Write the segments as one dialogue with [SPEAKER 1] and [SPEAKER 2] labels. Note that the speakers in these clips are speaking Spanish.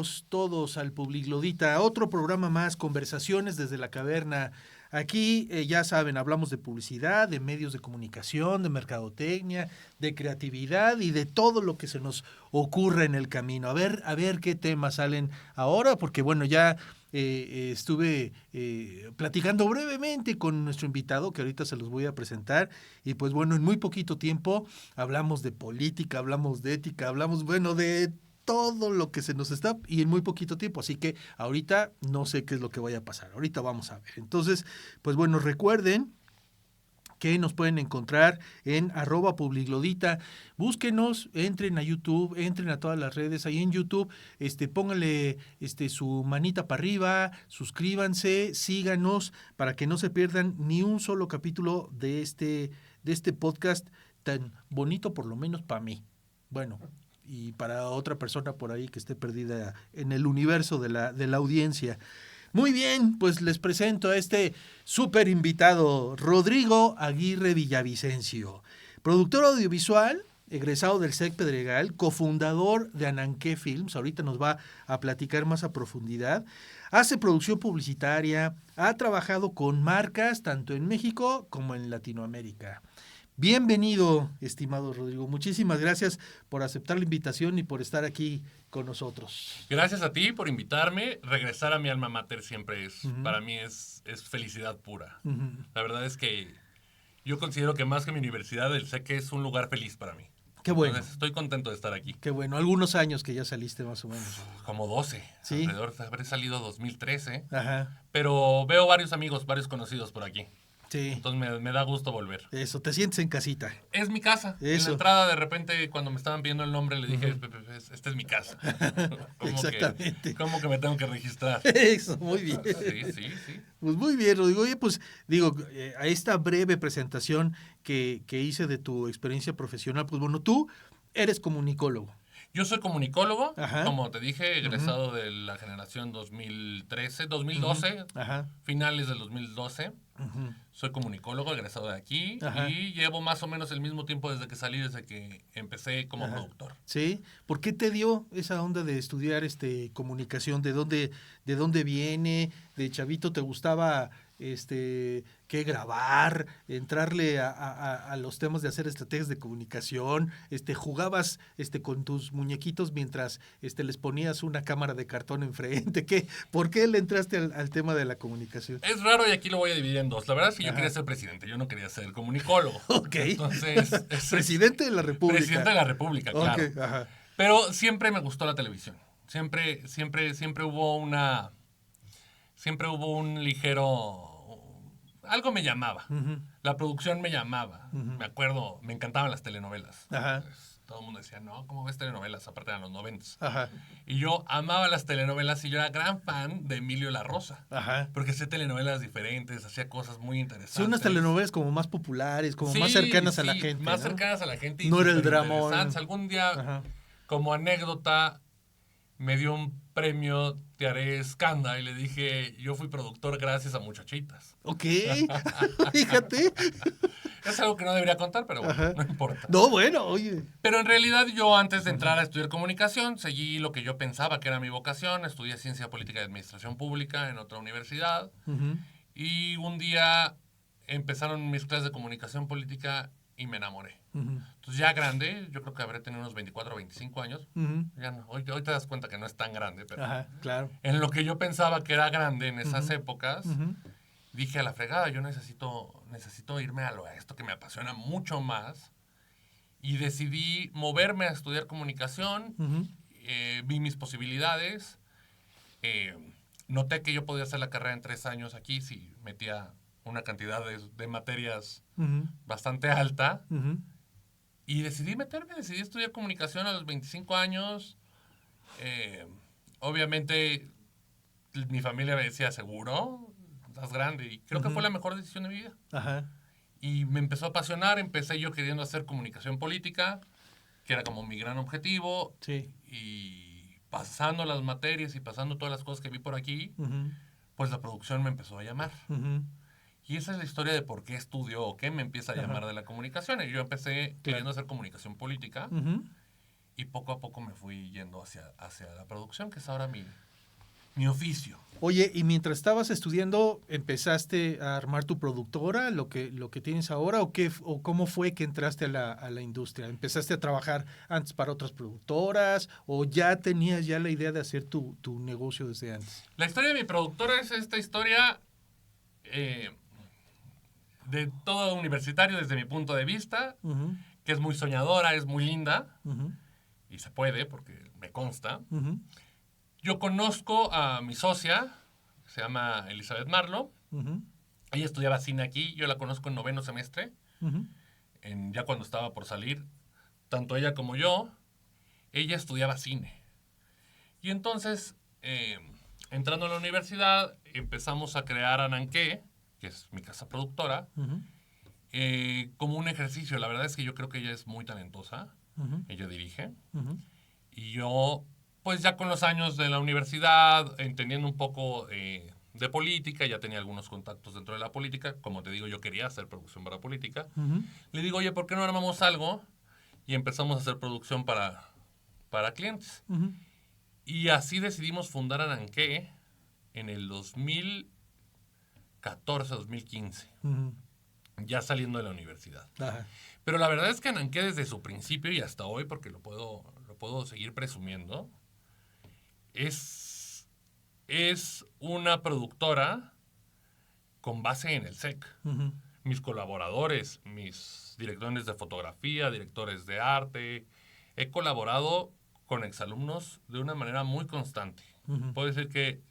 [SPEAKER 1] Bienvenidos todos al Publiglodita, otro programa más, conversaciones desde la caverna. Aquí, ya saben, hablamos de publicidad, de medios de comunicación, de mercadotecnia, de creatividad y de todo lo que se nos ocurre en el camino. A ver qué temas salen ahora, porque bueno, ya estuve platicando brevemente con nuestro invitado, que ahorita se los voy a presentar, y pues bueno, en muy poquito tiempo hablamos de política, hablamos de ética, hablamos, bueno, de todo lo que se nos está y en muy poquito tiempo, así que ahorita no sé qué es lo que vaya a pasar, ahorita vamos a ver. Entonces, pues bueno, recuerden que nos pueden encontrar en @publiglodita. Búsquenos, entren a YouTube, entren a todas las redes. Ahí en YouTube, pónganle su manita para arriba, suscríbanse, síganos para que no se pierdan ni un solo capítulo de este podcast tan bonito, por lo menos para mí. Bueno, y para otra persona por ahí que esté perdida en el universo de la audiencia. Muy bien, pues les presento a este súper invitado, Rodrigo Aguirre Villavicencio, productor audiovisual, egresado del SEC Pedregal, cofundador de Ananqué Films, ahorita nos va a platicar más a profundidad, hace producción publicitaria, ha trabajado con marcas tanto en México como en Latinoamérica. Bienvenido, estimado Rodrigo. Muchísimas gracias por aceptar la invitación y por estar aquí con nosotros.
[SPEAKER 2] Gracias a ti por invitarme. Regresar a mi alma mater siempre es, para mí es felicidad pura. La verdad es que yo considero que más que mi universidad, el SEC es un lugar feliz para mí.
[SPEAKER 1] Qué bueno.
[SPEAKER 2] Entonces, estoy contento de estar aquí.
[SPEAKER 1] Qué bueno. Algunos años que ya saliste más o menos.
[SPEAKER 2] Como 12.
[SPEAKER 1] Sí.
[SPEAKER 2] Alrededor, habré salido 2013.
[SPEAKER 1] Ajá.
[SPEAKER 2] Pero veo varios amigos, varios conocidos por aquí.
[SPEAKER 1] Sí.
[SPEAKER 2] Entonces me da gusto volver.
[SPEAKER 1] Eso, te sientes en casita.
[SPEAKER 2] Es mi casa.
[SPEAKER 1] Eso.
[SPEAKER 2] En la entrada, de repente, cuando me estaban pidiendo el nombre, le dije, esta es mi casa.
[SPEAKER 1] Exactamente.
[SPEAKER 2] ¿Cómo que me tengo que registrar?
[SPEAKER 1] Eso, muy bien.
[SPEAKER 2] Sí.
[SPEAKER 1] Pues muy bien, Rodrigo. Oye, pues digo, a esta breve presentación que hice de tu experiencia profesional, pues bueno, tú eres comunicólogo.
[SPEAKER 2] Yo soy comunicólogo,
[SPEAKER 1] Ajá.
[SPEAKER 2] como te dije, egresado de la generación 2012,
[SPEAKER 1] Ajá.
[SPEAKER 2] finales del 2012. Soy comunicólogo, egresado de aquí.
[SPEAKER 1] Ajá.
[SPEAKER 2] Y llevo más o menos el mismo tiempo desde que empecé como productor.
[SPEAKER 1] ¿Sí? ¿Por qué te dio esa onda de estudiar comunicación? ¿De dónde viene? ¿De chavito te gustaba qué grabar? ¿Entrarle a los temas de hacer estrategias de comunicación? ¿Jugabas con tus muñequitos mientras les ponías una cámara de cartón enfrente? ¿Por qué le entraste al tema de la comunicación?
[SPEAKER 2] Es raro y aquí lo voy a dividir en dos. La verdad es que yo quería ser presidente, yo no quería ser comunicólogo.
[SPEAKER 1] Ok.
[SPEAKER 2] Entonces,
[SPEAKER 1] presidente de la República.
[SPEAKER 2] Presidente de la República, claro.
[SPEAKER 1] Okay. Ajá.
[SPEAKER 2] Pero siempre me gustó la televisión. Siempre hubo un ligero... Algo me llamaba. La producción me llamaba. Me acuerdo, me encantaban las telenovelas.
[SPEAKER 1] Ajá.
[SPEAKER 2] Entonces, todo el mundo decía, no, ¿cómo ves telenovelas? Aparte eran los 90.
[SPEAKER 1] Ajá.
[SPEAKER 2] Y yo amaba las telenovelas y yo era gran fan de Emilio La Rosa.
[SPEAKER 1] Ajá.
[SPEAKER 2] Porque hacía telenovelas diferentes, hacía cosas muy interesantes.
[SPEAKER 1] Son unas telenovelas como más populares, como más cercanas a la gente.
[SPEAKER 2] Más cercanas a la gente. Y
[SPEAKER 1] no era el dramón.
[SPEAKER 2] Algún día, como anécdota, me dio un premio Te Haré Escanda y le dije, yo fui productor gracias a Muchachitas.
[SPEAKER 1] Ok, fíjate.
[SPEAKER 2] Es algo que no debería contar, pero bueno, no importa.
[SPEAKER 1] No, bueno, oye.
[SPEAKER 2] Pero en realidad yo antes de entrar a estudiar comunicación, seguí lo que yo pensaba que era mi vocación, estudié Ciencia Política y Administración Pública en otra universidad. Y un día empezaron mis clases de comunicación política y me enamoré. Entonces ya grande, yo creo que habré tenido unos 24 o 25 años. Ya no, hoy te das cuenta que no es tan grande, pero
[SPEAKER 1] claro.
[SPEAKER 2] En lo que yo pensaba que era grande en esas épocas, dije a la fregada, yo necesito irme a esto que me apasiona mucho más. Y decidí moverme a estudiar comunicación, vi mis posibilidades, noté que yo podía hacer la carrera en 3 años aquí si metía una cantidad de materias bastante alta. Y decidí estudiar comunicación a los 25 años. Obviamente, mi familia me decía, ¿seguro? Estás grande. Y creo que fue la mejor decisión de mi vida.
[SPEAKER 1] Ajá.
[SPEAKER 2] Y me empezó a apasionar. Empecé yo queriendo hacer comunicación política, que era como mi gran objetivo.
[SPEAKER 1] Sí.
[SPEAKER 2] Y pasando las materias y pasando todas las cosas que vi por aquí, pues la producción me empezó a llamar. Y esa es la historia de por qué estudio o qué me empieza a llamar de la comunicación. Y yo empecé queriendo hacer comunicación política. y poco a poco me fui yendo hacia la producción, que es ahora mi oficio.
[SPEAKER 1] Oye, y mientras estabas estudiando, ¿empezaste a armar tu productora, lo que tienes ahora, o cómo fue que entraste a la industria? ¿Empezaste a trabajar antes para otras productoras o ya tenías ya la idea de hacer tu negocio desde antes?
[SPEAKER 2] La historia de mi productora es esta historia de todo universitario desde mi punto de vista,
[SPEAKER 1] Uh-huh.
[SPEAKER 2] que es muy soñadora, es muy linda,
[SPEAKER 1] Uh-huh.
[SPEAKER 2] y se puede, porque me consta.
[SPEAKER 1] Uh-huh.
[SPEAKER 2] Yo conozco a mi socia, se llama Elizabeth Marlo.
[SPEAKER 1] Uh-huh.
[SPEAKER 2] Ella estudiaba cine aquí, yo la conozco en 9º semestre,
[SPEAKER 1] Uh-huh.
[SPEAKER 2] ya cuando estaba por salir. Tanto ella como yo, ella estudiaba cine. Y entonces, entrando a la universidad, empezamos a crear Ananqué, que es mi casa productora,
[SPEAKER 1] Uh-huh.
[SPEAKER 2] como un ejercicio. La verdad es que yo creo que ella es muy talentosa.
[SPEAKER 1] Uh-huh.
[SPEAKER 2] Ella dirige.
[SPEAKER 1] Uh-huh.
[SPEAKER 2] Y yo, pues ya con los años de la universidad, entendiendo un poco de política, ya tenía algunos contactos dentro de la política. Como te digo, yo quería hacer producción para política.
[SPEAKER 1] Uh-huh.
[SPEAKER 2] Le digo, oye, ¿por qué no armamos algo? Y empezamos a hacer producción para clientes.
[SPEAKER 1] Uh-huh.
[SPEAKER 2] Y así decidimos fundar Ananqué en el 2014, 2015,
[SPEAKER 1] Uh-huh.
[SPEAKER 2] ya saliendo de la universidad.
[SPEAKER 1] Ajá.
[SPEAKER 2] Pero la verdad es que Ananqué desde su principio y hasta hoy, porque lo puedo seguir presumiendo, es una productora con base en el SEC.
[SPEAKER 1] Uh-huh.
[SPEAKER 2] Mis colaboradores, mis directores de fotografía, directores de arte, he colaborado con exalumnos de una manera muy constante.
[SPEAKER 1] Uh-huh.
[SPEAKER 2] Puedo decir que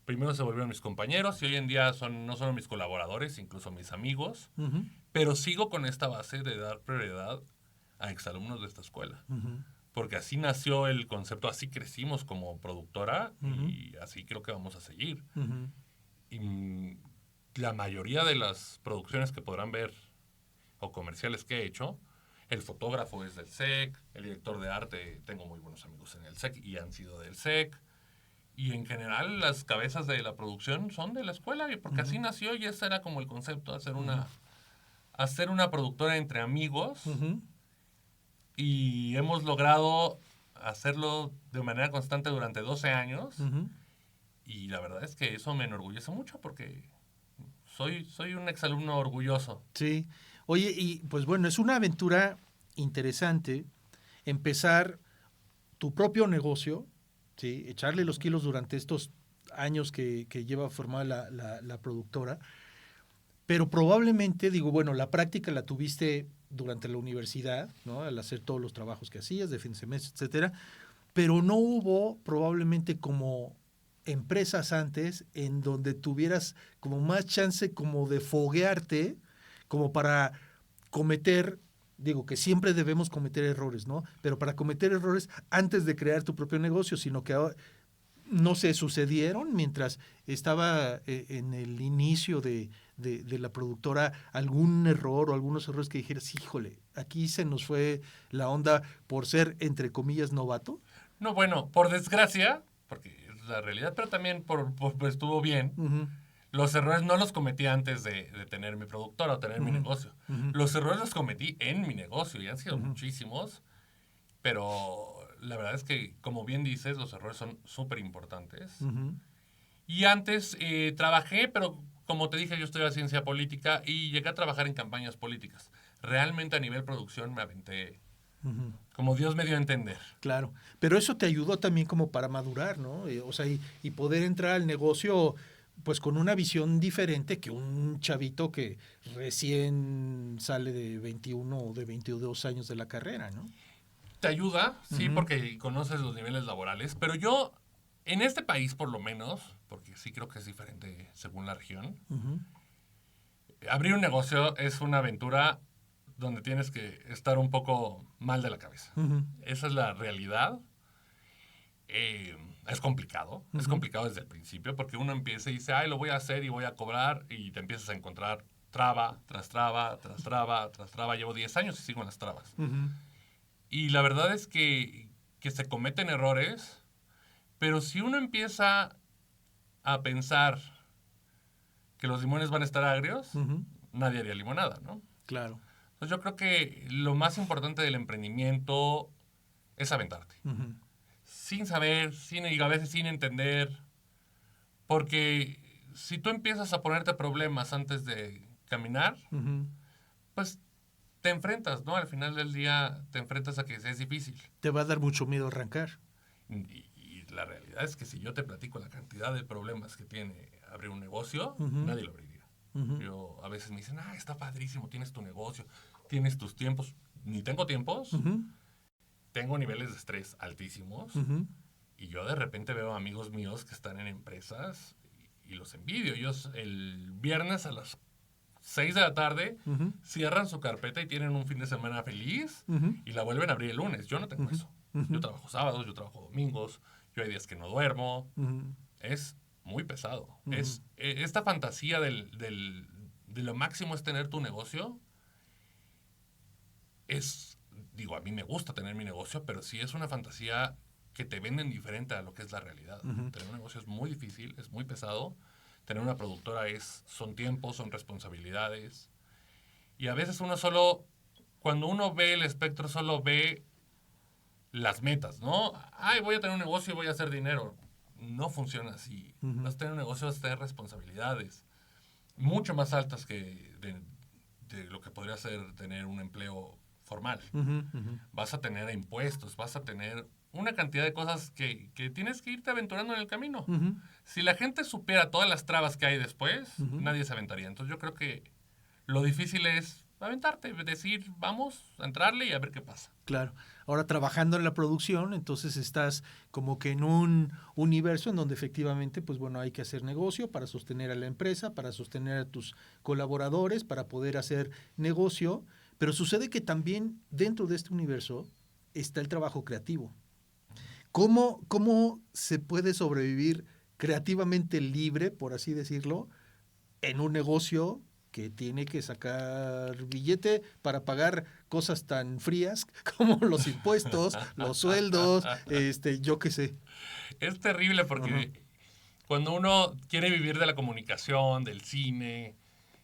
[SPEAKER 2] primero se volvieron mis compañeros y hoy en día no solo mis colaboradores, incluso mis amigos,
[SPEAKER 1] Uh-huh.
[SPEAKER 2] pero sigo con esta base de dar prioridad a exalumnos de esta escuela.
[SPEAKER 1] Uh-huh.
[SPEAKER 2] Porque así nació el concepto, así crecimos como productora
[SPEAKER 1] Uh-huh.
[SPEAKER 2] y así creo que vamos a seguir.
[SPEAKER 1] Uh-huh.
[SPEAKER 2] Y la mayoría de las producciones que podrán ver o comerciales que he hecho, el fotógrafo es del SEC, el director de arte, tengo muy buenos amigos en el SEC y han sido del SEC. Y en general las cabezas de la producción son de la escuela, porque así nació y ese era como el concepto, hacer una productora entre amigos.
[SPEAKER 1] Uh-huh.
[SPEAKER 2] Y hemos logrado hacerlo de manera constante durante 12 años.
[SPEAKER 1] Uh-huh.
[SPEAKER 2] Y la verdad es que eso me enorgullece mucho porque soy un exalumno orgulloso.
[SPEAKER 1] Sí. Oye, y pues bueno, es una aventura interesante empezar tu propio negocio, ¿sí? Echarle los kilos durante estos años que lleva formada la productora, pero probablemente, digo, bueno, la práctica la tuviste durante la universidad, ¿no? Al hacer todos los trabajos que hacías, de fin de semestre, etcétera, pero no hubo probablemente como empresas antes en donde tuvieras como más chance como de foguearte, como para cometer, digo que siempre debemos cometer errores, ¿no? Pero para cometer errores antes de crear tu propio negocio, sino que no se sucedieron mientras estaba en el inicio de la productora algún error o algunos errores que dijeras, híjole, aquí se nos fue la onda por ser, entre comillas, novato.
[SPEAKER 2] No, bueno, por desgracia, porque es la realidad, pero también pues estuvo bien.
[SPEAKER 1] Uh-huh.
[SPEAKER 2] Los errores no los cometí antes de tener mi productora o tener mi
[SPEAKER 1] Uh-huh.
[SPEAKER 2] negocio.
[SPEAKER 1] Uh-huh.
[SPEAKER 2] Los errores los cometí en mi negocio y han sido
[SPEAKER 1] Uh-huh.
[SPEAKER 2] muchísimos, pero la verdad es que, como bien dices, los errores son súper importantes.
[SPEAKER 1] Uh-huh.
[SPEAKER 2] Y antes trabajé, pero como te dije, yo estudié ciencia política y llegué a trabajar en campañas políticas. Realmente a nivel producción me aventé
[SPEAKER 1] Uh-huh.
[SPEAKER 2] como Dios me dio a entender.
[SPEAKER 1] Claro, pero eso te ayudó también como para madurar, ¿no? O sea, y poder entrar al negocio pues con una visión diferente que un chavito que recién sale de 21 o de 22 años de la carrera, ¿no?
[SPEAKER 2] Te ayuda, sí,
[SPEAKER 1] Uh-huh.
[SPEAKER 2] porque conoces los niveles laborales, pero yo, en este país por lo menos, porque sí creo que es diferente según la región,
[SPEAKER 1] Uh-huh.
[SPEAKER 2] abrir un negocio es una aventura donde tienes que estar un poco mal de la cabeza.
[SPEAKER 1] Uh-huh.
[SPEAKER 2] Esa es la realidad. Es complicado.
[SPEAKER 1] Uh-huh.
[SPEAKER 2] Es complicado desde el principio porque uno empieza y dice, ay, lo voy a hacer y voy a cobrar y te empiezas a encontrar traba, tras traba, tras traba, tras traba. Llevo 10 años y sigo en las trabas.
[SPEAKER 1] Uh-huh.
[SPEAKER 2] Y la verdad es que se cometen errores, pero si uno empieza a pensar que los limones van a estar agrios,
[SPEAKER 1] Uh-huh.
[SPEAKER 2] nadie haría limonada, ¿no?
[SPEAKER 1] Claro.
[SPEAKER 2] Entonces yo creo que lo más importante del emprendimiento es aventarte.
[SPEAKER 1] Ujú.
[SPEAKER 2] Sin saber, y a veces sin entender. Porque si tú empiezas a ponerte problemas antes de caminar,
[SPEAKER 1] Ujú.
[SPEAKER 2] pues te enfrentas, ¿no? Al final del día te enfrentas a que es difícil.
[SPEAKER 1] Te va a dar mucho miedo arrancar.
[SPEAKER 2] Y la realidad es que si yo te platico la cantidad de problemas que tiene abrir un negocio,
[SPEAKER 1] Ujú.
[SPEAKER 2] nadie lo abriría.
[SPEAKER 1] Ujú.
[SPEAKER 2] Yo a veces me dicen, está padrísimo, tienes tu negocio, tienes tus tiempos. Ni tengo tiempos,
[SPEAKER 1] Ujú.
[SPEAKER 2] tengo niveles de estrés altísimos.
[SPEAKER 1] Ujú.
[SPEAKER 2] Y yo de repente veo amigos míos que están en empresas y los envidio. Ellos el viernes a las 6 de la tarde
[SPEAKER 1] Ujú.
[SPEAKER 2] cierran su carpeta y tienen un fin de semana feliz
[SPEAKER 1] Ujú.
[SPEAKER 2] y la vuelven a abrir el lunes. Yo no tengo
[SPEAKER 1] Ujú.
[SPEAKER 2] eso.
[SPEAKER 1] Ujú.
[SPEAKER 2] Yo trabajo sábados, yo trabajo domingos, yo hay días que no duermo.
[SPEAKER 1] Ujú.
[SPEAKER 2] Es muy pesado.
[SPEAKER 1] Ujú.
[SPEAKER 2] Es esta fantasía de lo máximo es tener tu negocio. Digo, a mí me gusta tener mi negocio, pero sí es una fantasía que te venden diferente a lo que es la realidad.
[SPEAKER 1] Ujú.
[SPEAKER 2] Tener un negocio es muy difícil, es muy pesado. Tener una productora son tiempos, son responsabilidades. Y a veces cuando uno ve el espectro, solo ve las metas, ¿no? Voy a tener un negocio y voy a hacer dinero. No funciona así.
[SPEAKER 1] Ujú.
[SPEAKER 2] Vas a tener un negocio, vas a tener responsabilidades mucho más altas que de lo que podría ser tener un empleo formal.
[SPEAKER 1] Ujú. Ujú.
[SPEAKER 2] Vas a tener impuestos, vas a tener una cantidad de cosas que tienes que irte aventurando en el camino.
[SPEAKER 1] Ujú.
[SPEAKER 2] Si la gente supiera todas las trabas que hay después,
[SPEAKER 1] Ujú.
[SPEAKER 2] nadie se aventaría. Entonces yo creo que lo difícil es aventarte, decir, vamos a entrarle y a ver qué pasa.
[SPEAKER 1] Claro. Ahora trabajando en la producción, entonces estás como que en un universo en donde efectivamente, pues bueno, hay que hacer negocio para sostener a la empresa, para sostener a tus colaboradores, para poder hacer negocio, pero sucede que también dentro de este universo está el trabajo creativo. ¿Cómo se puede sobrevivir creativamente libre, por así decirlo, en un negocio que tiene que sacar billete para pagar cosas tan frías como los impuestos, los sueldos, yo qué sé?
[SPEAKER 2] Es terrible
[SPEAKER 1] Ajá.
[SPEAKER 2] porque cuando uno quiere vivir de la comunicación, del cine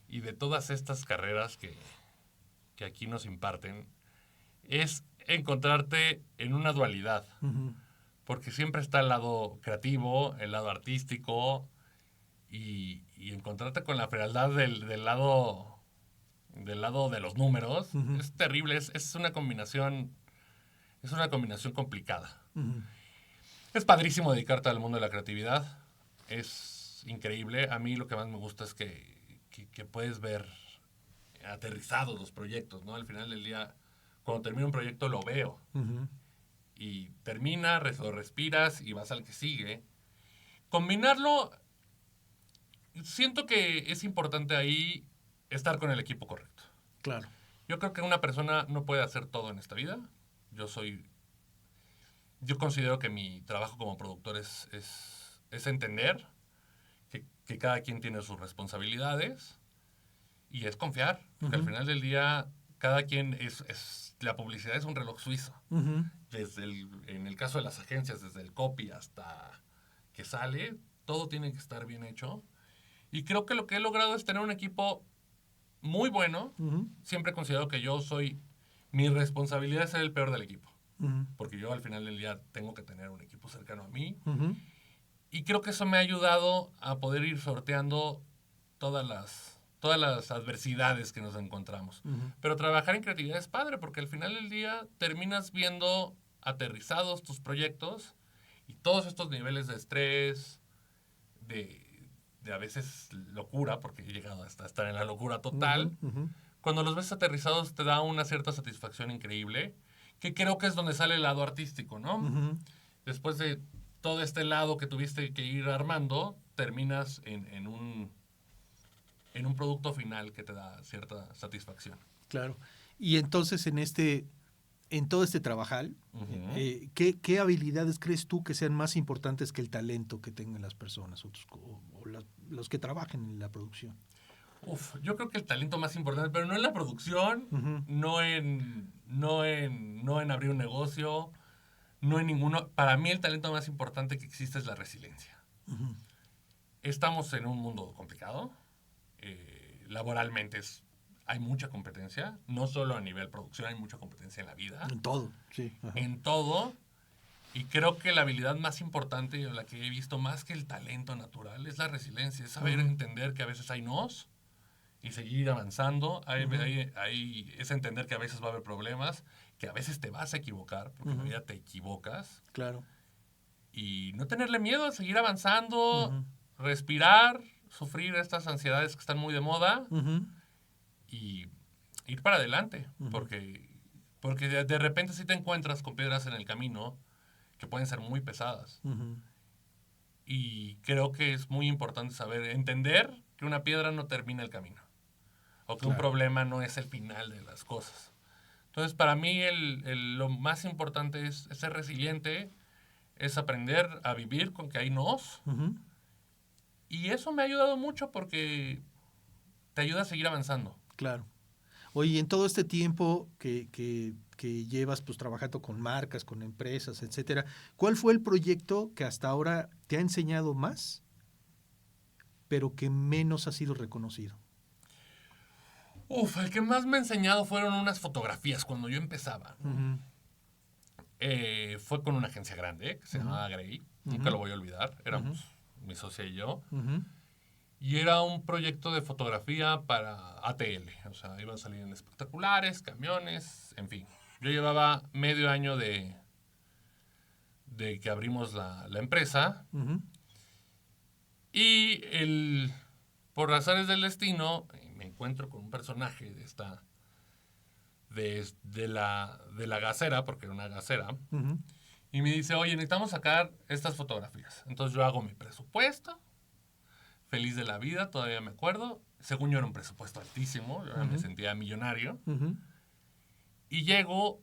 [SPEAKER 2] y de todas estas carreras que aquí nos imparten, es encontrarte en una dualidad.
[SPEAKER 1] Ujú.
[SPEAKER 2] Porque siempre está el lado creativo, el lado artístico y encontrarte con la frialdad del lado de los números
[SPEAKER 1] Ujú.
[SPEAKER 2] es terrible, es una combinación complicada.
[SPEAKER 1] Ujú.
[SPEAKER 2] Es padrísimo dedicarte al mundo de la creatividad, es increíble. A mí lo que más me gusta es que puedes ver aterrizados los proyectos, ¿no? Al final del día, cuando termino un proyecto lo veo
[SPEAKER 1] Ujú.
[SPEAKER 2] y termina, lo respiras y vas al que sigue. Combinarlo, siento que es importante ahí estar con el equipo correcto.
[SPEAKER 1] Claro.
[SPEAKER 2] Yo creo que una persona no puede hacer todo en esta vida. Yo soy yo considero que mi trabajo como productor es entender que cada quien tiene sus responsabilidades y es confiar, porque al
[SPEAKER 1] Ujú.
[SPEAKER 2] final del día cada quien la publicidad es un reloj suizo.
[SPEAKER 1] Ujú.
[SPEAKER 2] En el caso de las agencias, desde el copy hasta que sale, todo tiene que estar bien hecho. Y creo que lo que he logrado es tener un equipo muy bueno.
[SPEAKER 1] Ujú.
[SPEAKER 2] Siempre he considerado que mi responsabilidad es ser el peor del equipo.
[SPEAKER 1] Ujú.
[SPEAKER 2] Porque yo al final del día tengo que tener un equipo cercano a mí.
[SPEAKER 1] Ujú.
[SPEAKER 2] Y creo que eso me ha ayudado a poder ir sorteando todas las adversidades que nos encontramos.
[SPEAKER 1] Ujú.
[SPEAKER 2] Pero trabajar en creatividad es padre porque al final del día terminas viendo aterrizados tus proyectos y todos estos niveles de estrés, de a veces locura, porque he llegado hasta estar en la locura total.
[SPEAKER 1] Ujú. Ujú.
[SPEAKER 2] Cuando los ves aterrizados te da una cierta satisfacción increíble, que creo que es donde sale el lado artístico, ¿no?
[SPEAKER 1] Ujú.
[SPEAKER 2] Después de todo este lado que tuviste que ir armando, terminas en un producto final que te da cierta satisfacción.
[SPEAKER 1] Claro. Y entonces en todo este trabajal,
[SPEAKER 2] Ujú.
[SPEAKER 1] ¿qué habilidades crees tú que sean más importantes que el talento que tengan las personas los que trabajen en la producción?
[SPEAKER 2] Yo creo que el talento más importante, pero no en la producción,
[SPEAKER 1] Ujú.
[SPEAKER 2] no en abrir un negocio, no en ninguno. Para mí el talento más importante que existe es la resiliencia.
[SPEAKER 1] Ujú.
[SPEAKER 2] Estamos en un mundo complicado. Laboralmente es hay mucha competencia, no solo a nivel producción, hay mucha competencia en la vida.
[SPEAKER 1] En todo, sí. Ajá.
[SPEAKER 2] En todo. Y creo que la habilidad más importante, o la que he visto más que el talento natural, es la resiliencia. Es saber entender que a veces hay nos y seguir avanzando. Es entender que a veces va a haber problemas, que a veces te vas a equivocar, porque en la vida te equivocas.
[SPEAKER 1] Claro.
[SPEAKER 2] Y no tenerle miedo, seguir avanzando, respirar, sufrir estas ansiedades que están muy de moda y ir para adelante. Porque de repente sí te encuentras con piedras en el camino que pueden ser muy pesadas. Y creo que es muy importante saber entender que una piedra no termina el camino. O que un problema no es el final de las cosas. Entonces, para mí lo más importante es ser resiliente, es aprender a vivir con que hay nos. Y eso me ha ayudado mucho porque te ayuda a seguir avanzando.
[SPEAKER 1] Claro. Oye, en todo este tiempo que llevas pues trabajando con marcas, con empresas, etcétera, ¿cuál fue el proyecto que hasta ahora te ha enseñado más, pero que menos ha sido reconocido?
[SPEAKER 2] El que más me ha enseñado fueron unas fotografías cuando yo empezaba. Fue con una agencia grande que se llamaba Grey. Nunca lo voy a olvidar. Éramos mi socia y yo. Y era un proyecto de fotografía para ATL. O sea, iban a salir en espectaculares, camiones, en fin. Yo llevaba medio año de que abrimos la empresa. Y por razones del destino, me encuentro con un personaje de la gasera, porque era una gasera, y me dice, oye, necesitamos sacar estas fotografías. Entonces yo hago mi presupuesto, feliz de la vida, todavía me acuerdo. Según yo era un presupuesto altísimo, yo me sentía millonario. Y llego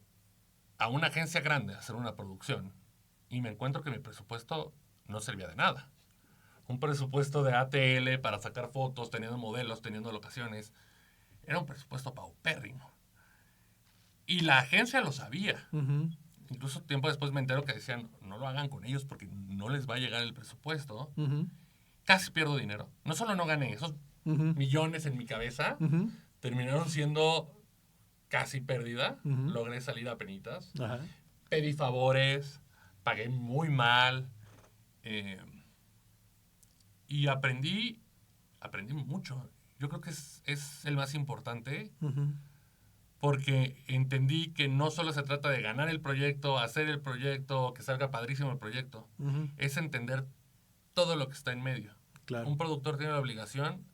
[SPEAKER 2] a una agencia grande a hacer una producción y me encuentro que mi presupuesto no servía de nada. Un presupuesto de ATL para sacar fotos, teniendo modelos, teniendo locaciones. Era un presupuesto paupérrimo. Y la agencia lo sabía. Incluso tiempo después me entero que decían, no lo hagan con ellos porque no les va a llegar el presupuesto. Casi pierdo dinero. No solo no gané esos millones en mi cabeza, terminaron siendo casi pérdida. Logré salir a penitas. Pedí favores, pagué muy mal. Y aprendí mucho. Yo creo que es el más importante porque entendí que no solo se trata de ganar el proyecto, hacer el proyecto, que salga padrísimo el proyecto. Es entender todo lo que está en medio.
[SPEAKER 1] Claro.
[SPEAKER 2] Un productor tiene la obligación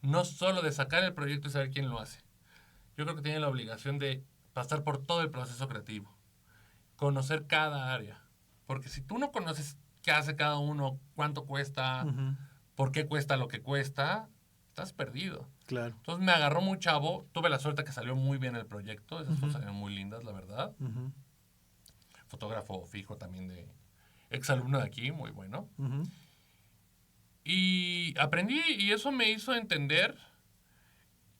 [SPEAKER 2] no solo de sacar el proyecto y saber quién lo hace. Yo creo que tiene la obligación de pasar por todo el proceso creativo. Conocer cada área. Porque si tú no conoces qué hace cada uno, cuánto cuesta, por qué cuesta lo que cuesta, estás perdido.
[SPEAKER 1] Claro.
[SPEAKER 2] Entonces me agarró muy chavo. Tuve la suerte que salió muy bien el proyecto. Esas fotos salieron muy lindas, la verdad. Fotógrafo fijo también de exalumno de aquí, muy bueno. Y aprendí y eso me hizo entender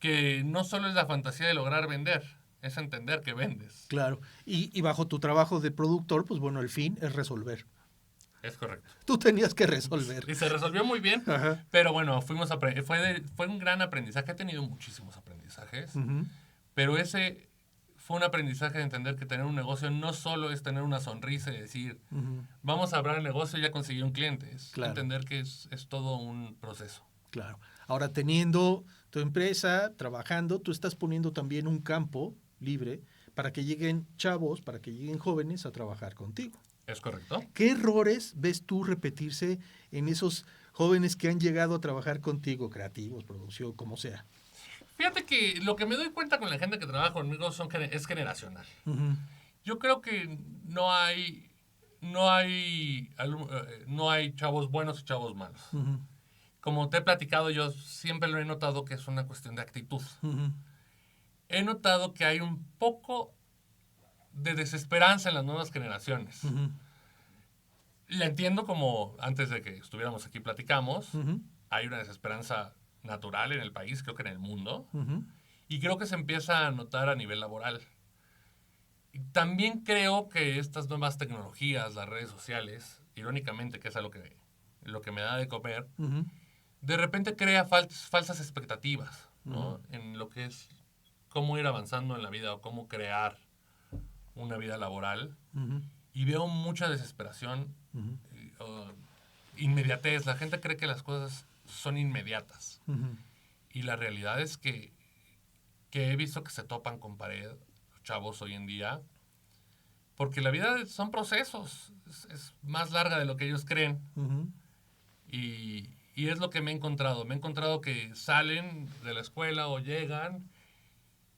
[SPEAKER 2] que no solo es la fantasía de lograr vender, es entender que vendes.
[SPEAKER 1] Claro. Y bajo tu trabajo de productor, pues bueno, el fin es resolver.
[SPEAKER 2] Es correcto.
[SPEAKER 1] Tú tenías que resolver.
[SPEAKER 2] Y se resolvió muy bien. Pero bueno, fue un gran aprendizaje. He tenido muchísimos aprendizajes. Pero ese fue un aprendizaje de entender que tener un negocio no solo es tener una sonrisa y decir, vamos a abrir el negocio y ya conseguí un cliente. Es entender que es todo un proceso.
[SPEAKER 1] Claro. Ahora, teniendo tu empresa, trabajando, tú estás poniendo también un campo libre para que lleguen chavos, para que lleguen jóvenes a trabajar contigo.
[SPEAKER 2] ¿Es correcto?
[SPEAKER 1] ¿Qué errores ves tú repetirse en esos jóvenes que han llegado a trabajar contigo, creativos, producción, como sea?
[SPEAKER 2] Fíjate que lo que me doy cuenta con la gente que trabaja conmigo es generacional. Yo creo que no hay chavos buenos y chavos malos. Como te he platicado, yo siempre lo he notado que es una cuestión de actitud. He notado que hay un poco de desesperanza en las nuevas generaciones. La entiendo como antes de que estuviéramos aquí platicamos. Hay una desesperanza natural en el país, creo que en el mundo. Y creo que se empieza a notar a nivel laboral. Y también creo que estas nuevas tecnologías, las redes sociales, irónicamente, que es lo que me da de comer, de repente crea falsas expectativas. ¿no? En lo que es cómo ir avanzando en la vida o cómo crear una vida laboral. Y veo mucha desesperación, inmediatez. La gente cree que las cosas son inmediatas. Y la realidad es que he visto que se topan con pared los chavos hoy en día, porque la vida son procesos, es más larga de lo que ellos creen. Y es lo que me he encontrado. Me he encontrado que salen de la escuela o llegan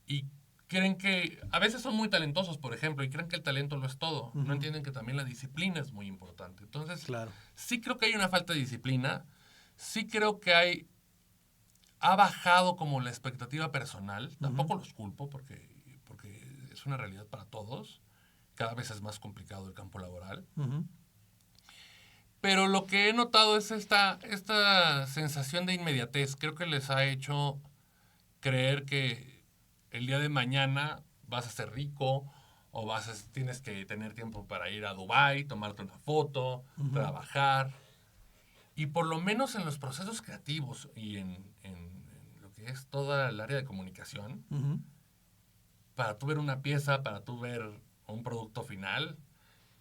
[SPEAKER 2] y creen que a veces son muy talentosos, por ejemplo, y creen que el talento lo es todo. No entienden que también la disciplina es muy importante. Entonces, sí creo que hay una falta de disciplina. Sí creo que ha bajado como la expectativa personal. Tampoco los culpo porque es una realidad para todos. Cada vez es más complicado el campo laboral. Pero lo que he notado es esta sensación de inmediatez. Creo que les ha hecho creer que el día de mañana vas a ser rico o tienes que tener tiempo para ir a Dubái, tomarte una foto, trabajar. Y por lo menos en los procesos creativos y en lo que es toda el área de comunicación, para tú ver una pieza, para tú ver un producto final,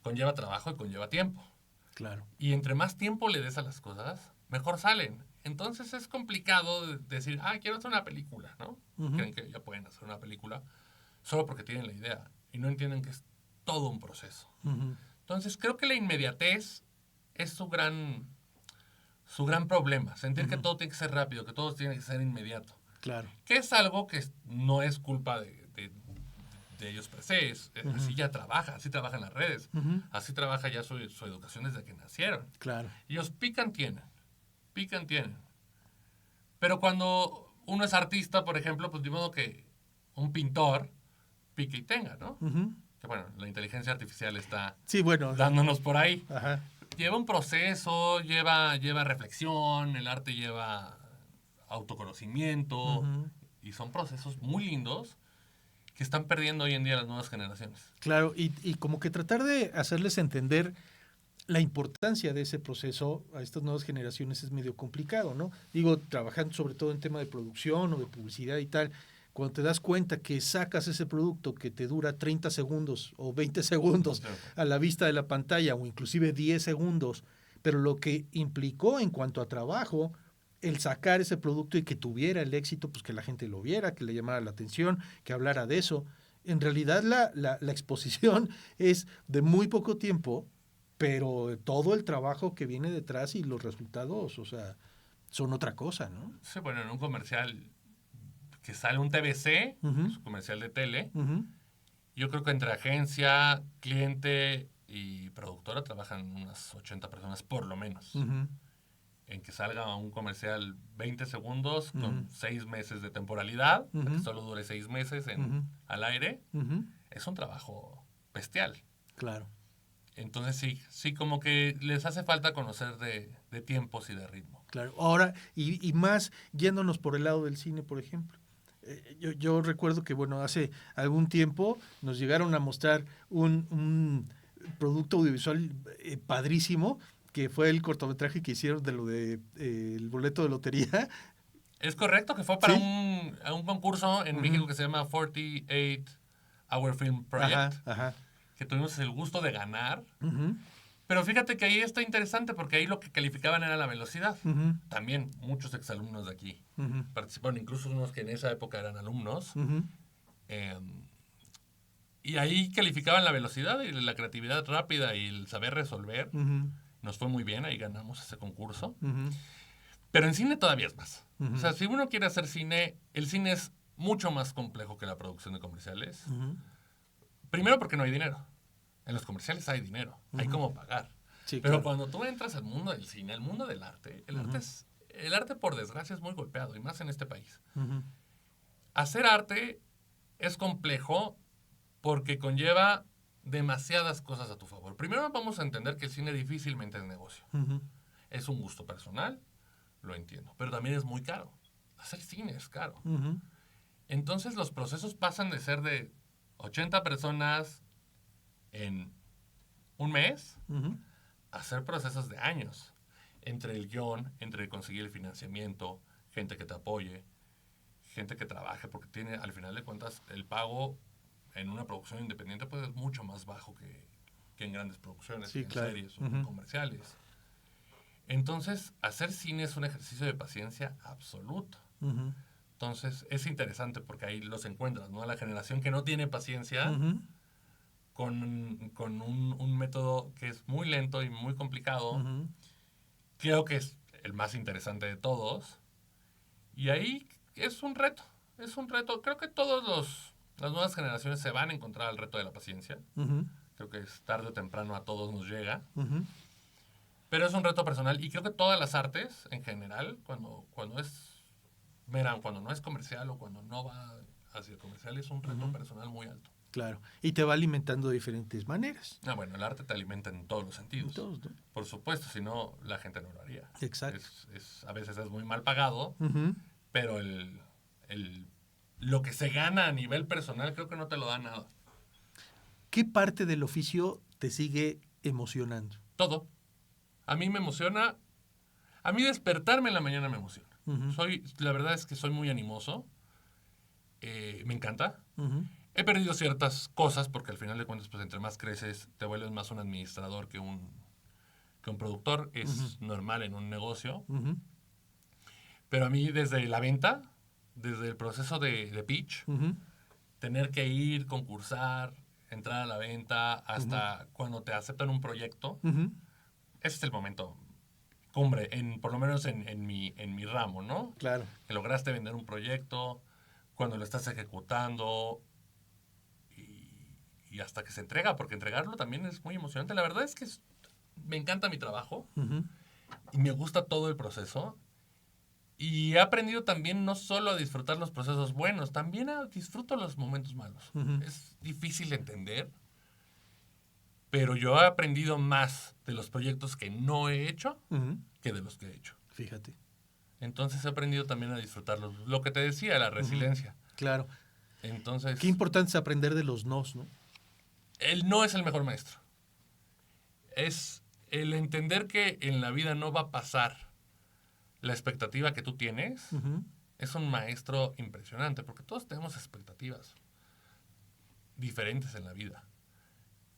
[SPEAKER 2] conlleva trabajo y conlleva tiempo.
[SPEAKER 1] Claro.
[SPEAKER 2] Y entre más tiempo le des a las cosas, mejor salen. Entonces es complicado decir, quiero hacer una película, ¿no? Creen que ya pueden hacer una película solo porque tienen la idea y no entienden que es todo un proceso. Entonces creo que la inmediatez es su gran problema. Sentir que todo tiene que ser rápido, que todo tiene que ser inmediato.
[SPEAKER 1] Claro.
[SPEAKER 2] Que es algo que no es culpa de ellos per se. Así ya trabaja, así trabajan las redes. Así trabaja ya su educación desde que nacieron.
[SPEAKER 1] Claro.
[SPEAKER 2] Ellos pican, tienen. Pero cuando uno es artista, por ejemplo, pues de modo que un pintor pique y tenga, ¿no? Que bueno, la inteligencia artificial está dándonos por ahí.
[SPEAKER 1] Ajá.
[SPEAKER 2] Lleva un proceso, lleva reflexión, el arte lleva autoconocimiento, y son procesos muy lindos que están perdiendo hoy en día las nuevas generaciones.
[SPEAKER 1] Claro, y como que tratar de hacerles entender la importancia de ese proceso a estas nuevas generaciones es medio complicado, ¿no? Digo, trabajando sobre todo en tema de producción o de publicidad y tal, cuando te das cuenta que sacas ese producto que te dura 30 segundos o 20 segundos a la vista de la pantalla o inclusive 10 segundos, pero lo que implicó en cuanto a trabajo, el sacar ese producto y que tuviera el éxito, pues que la gente lo viera, que le llamara la atención, que hablara de eso. En realidad la exposición es de muy poco tiempo, pero todo el trabajo que viene detrás y los resultados, o sea, son otra cosa, ¿no?
[SPEAKER 2] Sí, bueno, en un comercial que sale un TVC, un comercial de tele, yo creo que entre agencia, cliente y productora trabajan unas 80 personas por lo menos. En que salga un comercial 20 segundos con 6 meses de temporalidad, que solo dure 6 meses al aire, es un trabajo bestial.
[SPEAKER 1] Claro.
[SPEAKER 2] Entonces sí como que les hace falta conocer de tiempos y de ritmo.
[SPEAKER 1] Claro. Ahora, y más yéndonos por el lado del cine, por ejemplo. Yo recuerdo que, bueno, hace algún tiempo nos llegaron a mostrar un producto audiovisual padrísimo, que fue el cortometraje que hicieron de lo de el boleto de lotería.
[SPEAKER 2] Es correcto, que fue para un concurso en México que se llama 48 Hour Film Project, que tuvimos el gusto de ganar. Pero fíjate que ahí está interesante porque ahí lo que calificaban era la velocidad. También muchos exalumnos de aquí participaron, incluso unos que en esa época eran alumnos. Y ahí calificaban la velocidad y la creatividad rápida y el saber resolver. Nos fue muy bien, ahí ganamos ese concurso. Pero en cine todavía es más. O sea, si uno quiere hacer cine, el cine es mucho más complejo que la producción de comerciales. Primero porque no hay dinero. En los comerciales hay dinero, hay cómo pagar. Sí, pero cuando tú entras al mundo del cine, al mundo del arte, el arte por desgracia es muy golpeado, y más en este país. Hacer arte es complejo porque conlleva demasiadas cosas a tu favor. Primero vamos a entender que el cine difícilmente es negocio. Es un gusto personal, lo entiendo, pero también es muy caro. Hacer cine es caro. Entonces los procesos pasan de ser de 80 personas en un mes a hacer procesos de años. Entre el guión, entre conseguir el financiamiento, gente que te apoye, gente que trabaje, porque tiene, al final de cuentas, el pago en una producción independiente pues es mucho más bajo que en grandes producciones,
[SPEAKER 1] Sí,
[SPEAKER 2] en
[SPEAKER 1] claro.
[SPEAKER 2] series o en comerciales. Entonces, hacer cine es un ejercicio de paciencia absoluto.
[SPEAKER 1] Ujú.
[SPEAKER 2] Entonces, es interesante porque ahí los encuentras, ¿no? La generación que no tiene paciencia
[SPEAKER 1] Ujú.
[SPEAKER 2] con un método que es muy lento y muy complicado.
[SPEAKER 1] Ujú.
[SPEAKER 2] Creo que es el más interesante de todos. Y ahí es un reto. Es un reto. Creo que las nuevas generaciones se van a encontrar al reto de la paciencia.
[SPEAKER 1] Ujú.
[SPEAKER 2] Creo que es tarde o temprano a todos nos llega.
[SPEAKER 1] Ujú.
[SPEAKER 2] Pero es un reto personal. Y creo que todas las artes, en general, cuando es. Verán, cuando no es comercial o cuando no va hacia el comercial, es un reto personal muy alto.
[SPEAKER 1] Claro. Y te va alimentando de diferentes maneras.
[SPEAKER 2] Ah, bueno, el arte te alimenta en todos los sentidos.
[SPEAKER 1] Todos, ¿no?
[SPEAKER 2] Por supuesto, si no, la gente no lo haría.
[SPEAKER 1] Exacto.
[SPEAKER 2] A veces es muy mal pagado,
[SPEAKER 1] Ujú.
[SPEAKER 2] pero lo que se gana a nivel personal creo que no te lo da nada.
[SPEAKER 1] ¿Qué parte del oficio te sigue emocionando?
[SPEAKER 2] Todo. A mí me emociona. A mí despertarme en la mañana me emociona.
[SPEAKER 1] Ujú.
[SPEAKER 2] La verdad es que soy muy animoso. Me encanta.
[SPEAKER 1] Ujú.
[SPEAKER 2] He perdido ciertas cosas porque al final de cuentas, pues entre más creces, te vuelves más un administrador que un productor. Es normal en un negocio.
[SPEAKER 1] Ujú.
[SPEAKER 2] Pero a mí desde la venta, desde el proceso de pitch,
[SPEAKER 1] Ujú.
[SPEAKER 2] tener que ir, concursar, entrar a la venta, hasta cuando te aceptan un proyecto,
[SPEAKER 1] Ujú.
[SPEAKER 2] ese es el momento cumbre, por lo menos en mi ramo, ¿no?
[SPEAKER 1] Claro.
[SPEAKER 2] Que lograste vender un proyecto, cuando lo estás ejecutando y hasta que se entrega, porque entregarlo también es muy emocionante. La verdad es que me encanta mi trabajo
[SPEAKER 1] Ujú.
[SPEAKER 2] y me gusta todo el proceso. Y he aprendido también no solo a disfrutar los procesos buenos, también disfruto los momentos malos.
[SPEAKER 1] Ujú.
[SPEAKER 2] Es difícil de entender, pero yo he aprendido más de los proyectos que no he hecho
[SPEAKER 1] Ujú.
[SPEAKER 2] que de los que he hecho.
[SPEAKER 1] Fíjate.
[SPEAKER 2] Entonces he aprendido también a disfrutarlos. Lo que te decía, la resiliencia.
[SPEAKER 1] Claro.
[SPEAKER 2] Entonces,
[SPEAKER 1] Qué importante es aprender de los nos, ¿no?
[SPEAKER 2] el no es el mejor maestro. Es el entender que en la vida no va a pasar la expectativa que tú tienes.
[SPEAKER 1] Ujú.
[SPEAKER 2] Es un maestro impresionante, porque todos tenemos expectativas diferentes en la vida.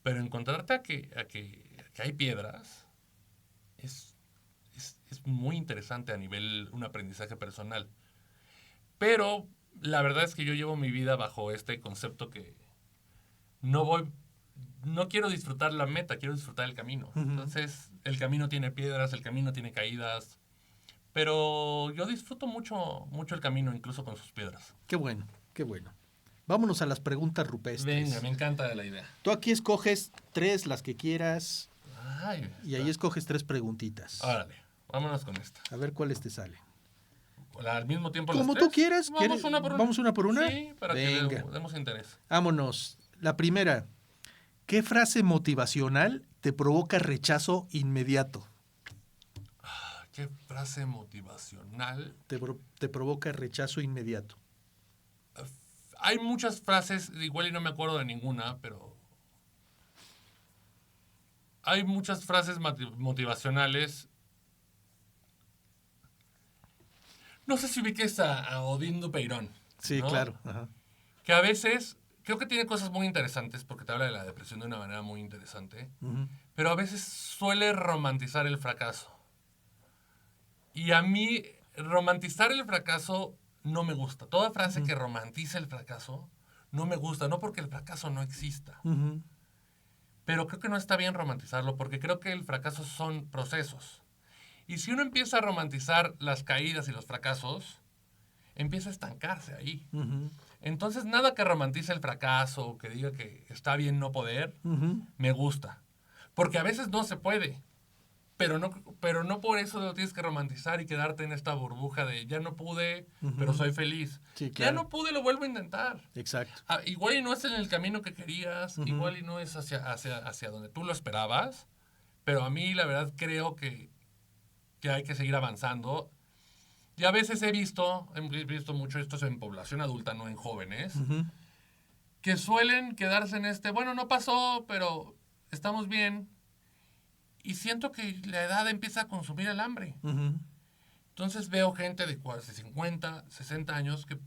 [SPEAKER 2] Pero encontrarte a que hay piedras es muy interesante a nivel un aprendizaje personal. Pero la verdad es que yo llevo mi vida bajo este concepto que no quiero disfrutar la meta, quiero disfrutar el camino. Entonces, el camino tiene piedras, el camino tiene caídas, pero yo disfruto mucho, mucho el camino, incluso con sus piedras.
[SPEAKER 1] Qué bueno, qué bueno. Vámonos a las preguntas rupestres.
[SPEAKER 2] Venga, me encanta la idea.
[SPEAKER 1] Tú aquí escoges 3, las que quieras,
[SPEAKER 2] Ay,
[SPEAKER 1] y ahí escoges 3 preguntitas.
[SPEAKER 2] Órale, vámonos con esta.
[SPEAKER 1] A ver cuáles te salen.
[SPEAKER 2] Al mismo tiempo
[SPEAKER 1] Como
[SPEAKER 2] las
[SPEAKER 1] tú
[SPEAKER 2] tres.
[SPEAKER 1] quieras.
[SPEAKER 2] Vamos una por una.
[SPEAKER 1] ¿Vamos una por una?
[SPEAKER 2] Sí, para
[SPEAKER 1] Venga.
[SPEAKER 2] que demos interés.
[SPEAKER 1] Vámonos. La primera. ¿Qué frase motivacional te provoca rechazo inmediato?
[SPEAKER 2] ¿Qué frase motivacional?
[SPEAKER 1] Te provoca rechazo inmediato.
[SPEAKER 2] Hay muchas frases, igual y no me acuerdo de ninguna, pero hay muchas frases motivacionales. No sé si ubiques a Odín Dupeirón.
[SPEAKER 1] Sí,
[SPEAKER 2] ¿no?
[SPEAKER 1] claro. Ajá.
[SPEAKER 2] Que a veces creo que tiene cosas muy interesantes porque te habla de la depresión de una manera muy interesante, pero a veces suele romantizar el fracaso. Y a mí romantizar el fracaso no me gusta. Toda frase que romantiza el fracaso no me gusta, no porque el fracaso no exista. Pero creo que no está bien romantizarlo porque creo que el fracaso son procesos. Y si uno empieza a romantizar las caídas y los fracasos, empieza a estancarse ahí. Entonces, nada que romantice el fracaso o que diga que está bien no poder, me gusta. Porque a veces no se puede. Pero no por eso lo tienes que romantizar y quedarte en esta burbuja de ya no pude, pero soy feliz.
[SPEAKER 1] Sí, claro.
[SPEAKER 2] Ya no pude, lo vuelvo a intentar.
[SPEAKER 1] Exacto.
[SPEAKER 2] Igual y no es en el camino que querías, igual y no es hacia donde tú lo esperabas, pero a mí la verdad creo que hay que seguir avanzando. Y a veces he visto mucho esto en población adulta, no en jóvenes, que suelen quedarse en bueno, no pasó, pero estamos bien. Y siento que la edad empieza a consumir el hambre. Entonces veo gente de 50, 60 años que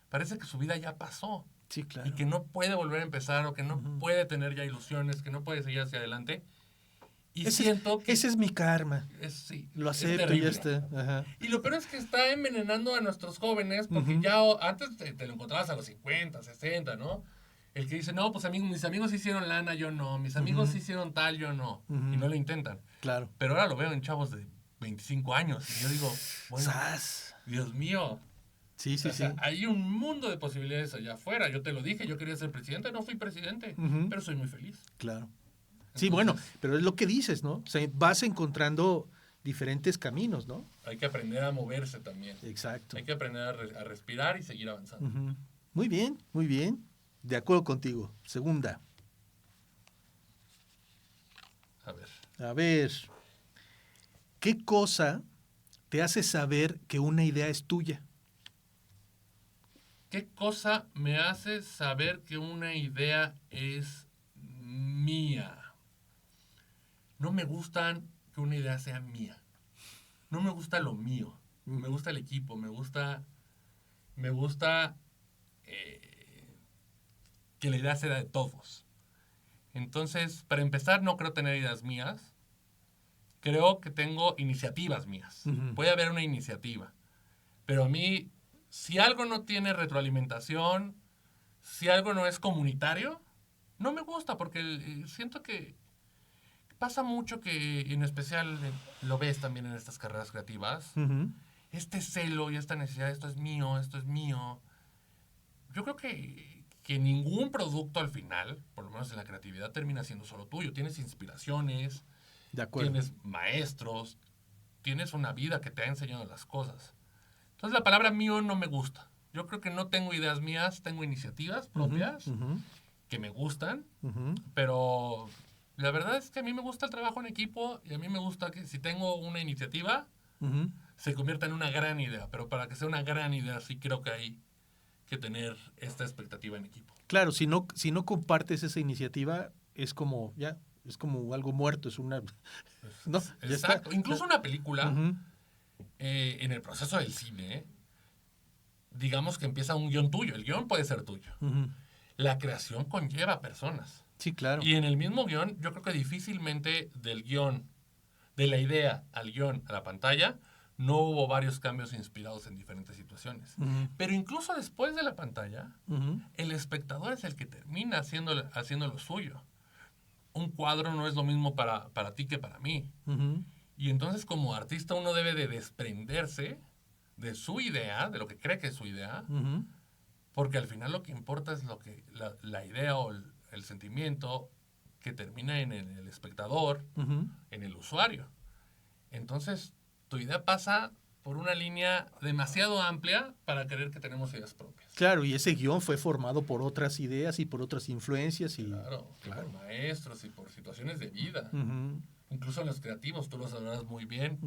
[SPEAKER 2] parece que su vida ya pasó.
[SPEAKER 1] Sí, claro.
[SPEAKER 2] Y que no puede volver a empezar o que no puede tener ya ilusiones, que no puede seguir hacia adelante. Y siento que...
[SPEAKER 1] Ese es mi karma.
[SPEAKER 2] Sí,
[SPEAKER 1] lo acepto,
[SPEAKER 2] terrible.
[SPEAKER 1] ya está. Ajá.
[SPEAKER 2] Y lo peor es que está envenenando a nuestros jóvenes porque ya antes te lo encontrabas a los 50, 60, ¿no? El que dice, no, pues mis amigos hicieron lana, yo no. Mis amigos hicieron tal, yo no. Y no lo intentan.
[SPEAKER 1] Claro.
[SPEAKER 2] Pero ahora lo veo en chavos de 25 años. Y yo digo, bueno,
[SPEAKER 1] ¡Sas!
[SPEAKER 2] Dios mío.
[SPEAKER 1] Sí, sí,
[SPEAKER 2] O sea,
[SPEAKER 1] sí.
[SPEAKER 2] hay un mundo de posibilidades allá afuera. Yo te lo dije, yo quería ser presidente, no fui presidente, pero soy muy feliz.
[SPEAKER 1] Claro. Sí, bueno, pero es lo que dices, ¿no? O sea, vas encontrando diferentes caminos, ¿no?
[SPEAKER 2] Hay que aprender a moverse también.
[SPEAKER 1] Exacto.
[SPEAKER 2] Hay que aprender a respirar y seguir avanzando.
[SPEAKER 1] Muy bien, muy bien. De acuerdo contigo. Segunda. A ver. ¿Qué cosa te hace saber que una idea es tuya?
[SPEAKER 2] ¿Qué cosa me hace saber que una idea es mía? No me gustan que una idea sea mía. No me gusta lo mío. Me gusta el equipo. Me gusta que la idea sea de todos. Entonces, para empezar, no creo tener ideas mías. Creo que tengo iniciativas mías. Puede haber una iniciativa. Pero a mí, si algo no tiene retroalimentación, si algo no es comunitario, no me gusta porque siento que pasa mucho que, en especial, lo ves también en estas carreras creativas, este celo y esta necesidad, esto es mío, esto es mío. Yo creo que ningún producto al final, por lo menos en la creatividad, termina siendo solo tuyo. Tienes inspiraciones,
[SPEAKER 1] De acuerdo.
[SPEAKER 2] tienes maestros, tienes una vida que te ha enseñado las cosas. Entonces la palabra mío no me gusta. Yo creo que no tengo ideas mías, tengo iniciativas propias que me gustan, pero la verdad es que a mí me gusta el trabajo en equipo y a mí me gusta que si tengo una iniciativa se convierta en una gran idea, pero para que sea una gran idea sí creo que hay que tener esta expectativa en equipo.
[SPEAKER 1] Claro, si no compartes esa iniciativa, es como algo muerto, es una... No, ya
[SPEAKER 2] Exacto.
[SPEAKER 1] está.
[SPEAKER 2] Incluso una película, en el proceso del cine, digamos que empieza un guión tuyo. El guión puede ser tuyo. La creación conlleva personas.
[SPEAKER 1] Sí, claro.
[SPEAKER 2] Y en el mismo guión, yo creo que difícilmente del guión, de la idea al guión a la pantalla, no hubo varios cambios inspirados en diferentes situaciones. Pero incluso después de la pantalla, el espectador es el que termina haciendo lo suyo. Un cuadro no es lo mismo para ti que para mí. Y entonces como artista uno debe de desprenderse de su idea, de lo que cree que es su idea, porque al final lo que importa es la idea o el sentimiento que termina en el espectador, en el usuario. Entonces tu idea pasa por una línea demasiado amplia para creer que tenemos ideas propias.
[SPEAKER 1] Claro, y ese guión fue formado por otras ideas y por otras influencias.
[SPEAKER 2] Claro. Por maestros y por situaciones de vida. Incluso en los creativos, tú lo sabrás muy bien.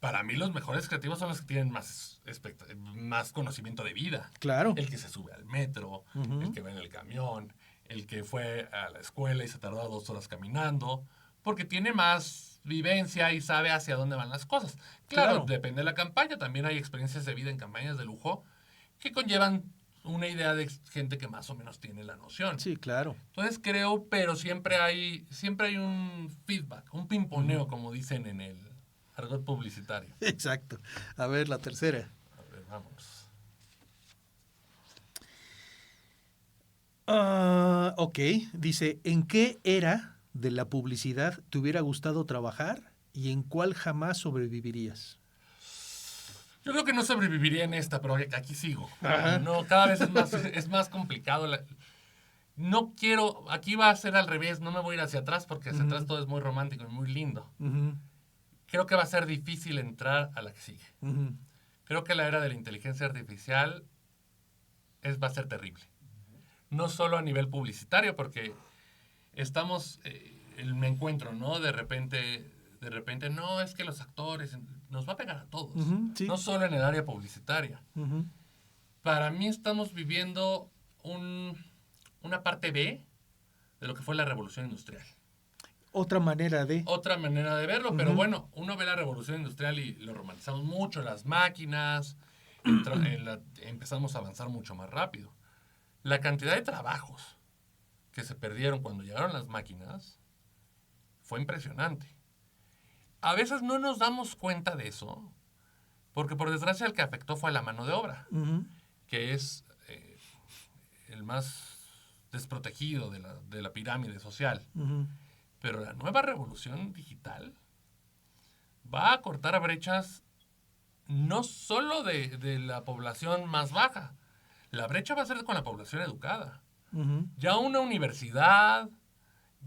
[SPEAKER 2] Para mí los mejores creativos son los que tienen más conocimiento de vida.
[SPEAKER 1] Claro.
[SPEAKER 2] El que se sube al metro, el que va en el camión, el que fue a la escuela y se tardó 2 horas caminando, porque tiene más vivencia y sabe hacia dónde van las cosas. Claro, depende de la campaña. También hay experiencias de vida en campañas de lujo que conllevan una idea de gente que más o menos tiene la noción.
[SPEAKER 1] Sí, claro.
[SPEAKER 2] Entonces creo, pero siempre hay un feedback, un pimponeo, como dicen en el argot publicitario.
[SPEAKER 1] Exacto. A ver, la tercera.
[SPEAKER 2] A ver, vamos.
[SPEAKER 1] Ok, dice, ¿en qué era de la publicidad te hubiera gustado trabajar y en cuál jamás sobrevivirías?
[SPEAKER 2] Yo creo que no sobreviviría en esta, pero aquí sigo. No, cada vez es más complicado. No quiero, aquí va a ser al revés, no me voy a ir hacia atrás porque hacia atrás todo es muy romántico y muy lindo. Creo que va a ser difícil entrar a la que sigue. Creo que la era de la inteligencia artificial va a ser terrible. No solo a nivel publicitario, porque estamos, me encuentro, ¿no? De repente, no, es que los actores, nos va a pegar a todos.
[SPEAKER 1] Sí.
[SPEAKER 2] No solo en el área publicitaria. Para mí estamos viviendo una parte B de lo que fue la revolución industrial.
[SPEAKER 1] Otra manera de
[SPEAKER 2] verlo, pero bueno, uno ve la revolución industrial y lo romantizamos mucho, las máquinas, empezamos a avanzar mucho más rápido. La cantidad de trabajos que se perdieron cuando llegaron las máquinas fue impresionante. A veces no nos damos cuenta de eso, porque por desgracia el que afectó fue a la mano de obra, que es el más desprotegido de la pirámide social. Pero la nueva revolución digital va a cortar brechas no solo de la población más baja. La brecha va a ser con la población educada. Ya una universidad,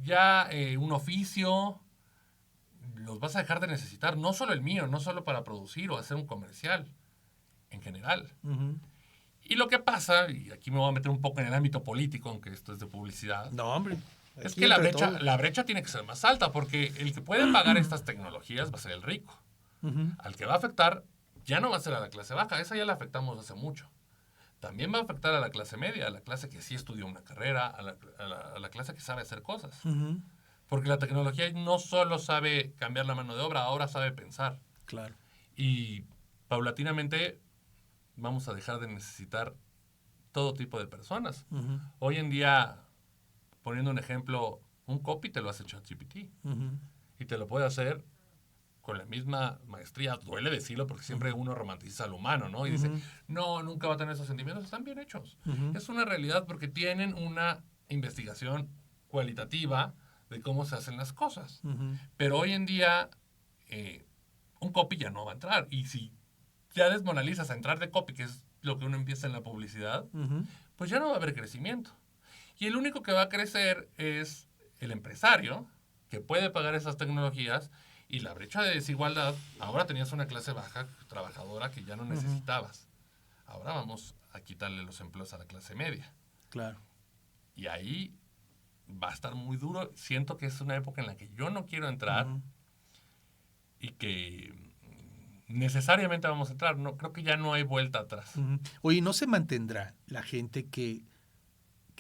[SPEAKER 2] ya un oficio, los vas a dejar de necesitar. No solo el mío, no solo para producir o hacer un comercial, en general. Y lo que pasa, y aquí me voy a meter un poco en el ámbito político, aunque esto es de publicidad.
[SPEAKER 1] No, hombre.
[SPEAKER 2] Es que la brecha tiene que ser más alta, porque el que puede pagar estas tecnologías va a ser el rico. Al que va a afectar ya no va a ser a la clase baja, esa ya la afectamos hace mucho. También va a afectar a la clase media, a la clase que sí estudió una carrera, a la clase que sabe hacer cosas. Porque la tecnología no solo sabe cambiar la mano de obra, ahora sabe pensar.
[SPEAKER 1] Claro.
[SPEAKER 2] Y paulatinamente vamos a dejar de necesitar todo tipo de personas. Hoy en día, poniendo un ejemplo, un copy te lo hace ChatGPT. Y te lo puede hacer con la misma maestría. Duele decirlo porque siempre uno romantiza al humano, ¿no? Y dice, no, nunca va a tener esos sentimientos. Están bien hechos. Es una realidad porque tienen una investigación cualitativa de cómo se hacen las cosas. Pero hoy en día, un copy ya no va a entrar. Y si ya desmoralizas a entrar de copy, que es lo que uno empieza en la publicidad, pues ya no va a haber crecimiento. Y el único que va a crecer es el empresario, que puede pagar esas tecnologías. Y la brecha de desigualdad, ahora tenías una clase baja, trabajadora, que ya no necesitabas. Ahora vamos a quitarle los empleos a la clase media.
[SPEAKER 1] Claro.
[SPEAKER 2] Y ahí va a estar muy duro. Siento que es una época en la que yo no quiero entrar y que necesariamente vamos a entrar. No, creo que ya no hay vuelta atrás.
[SPEAKER 1] Oye, ¿no se mantendrá la gente que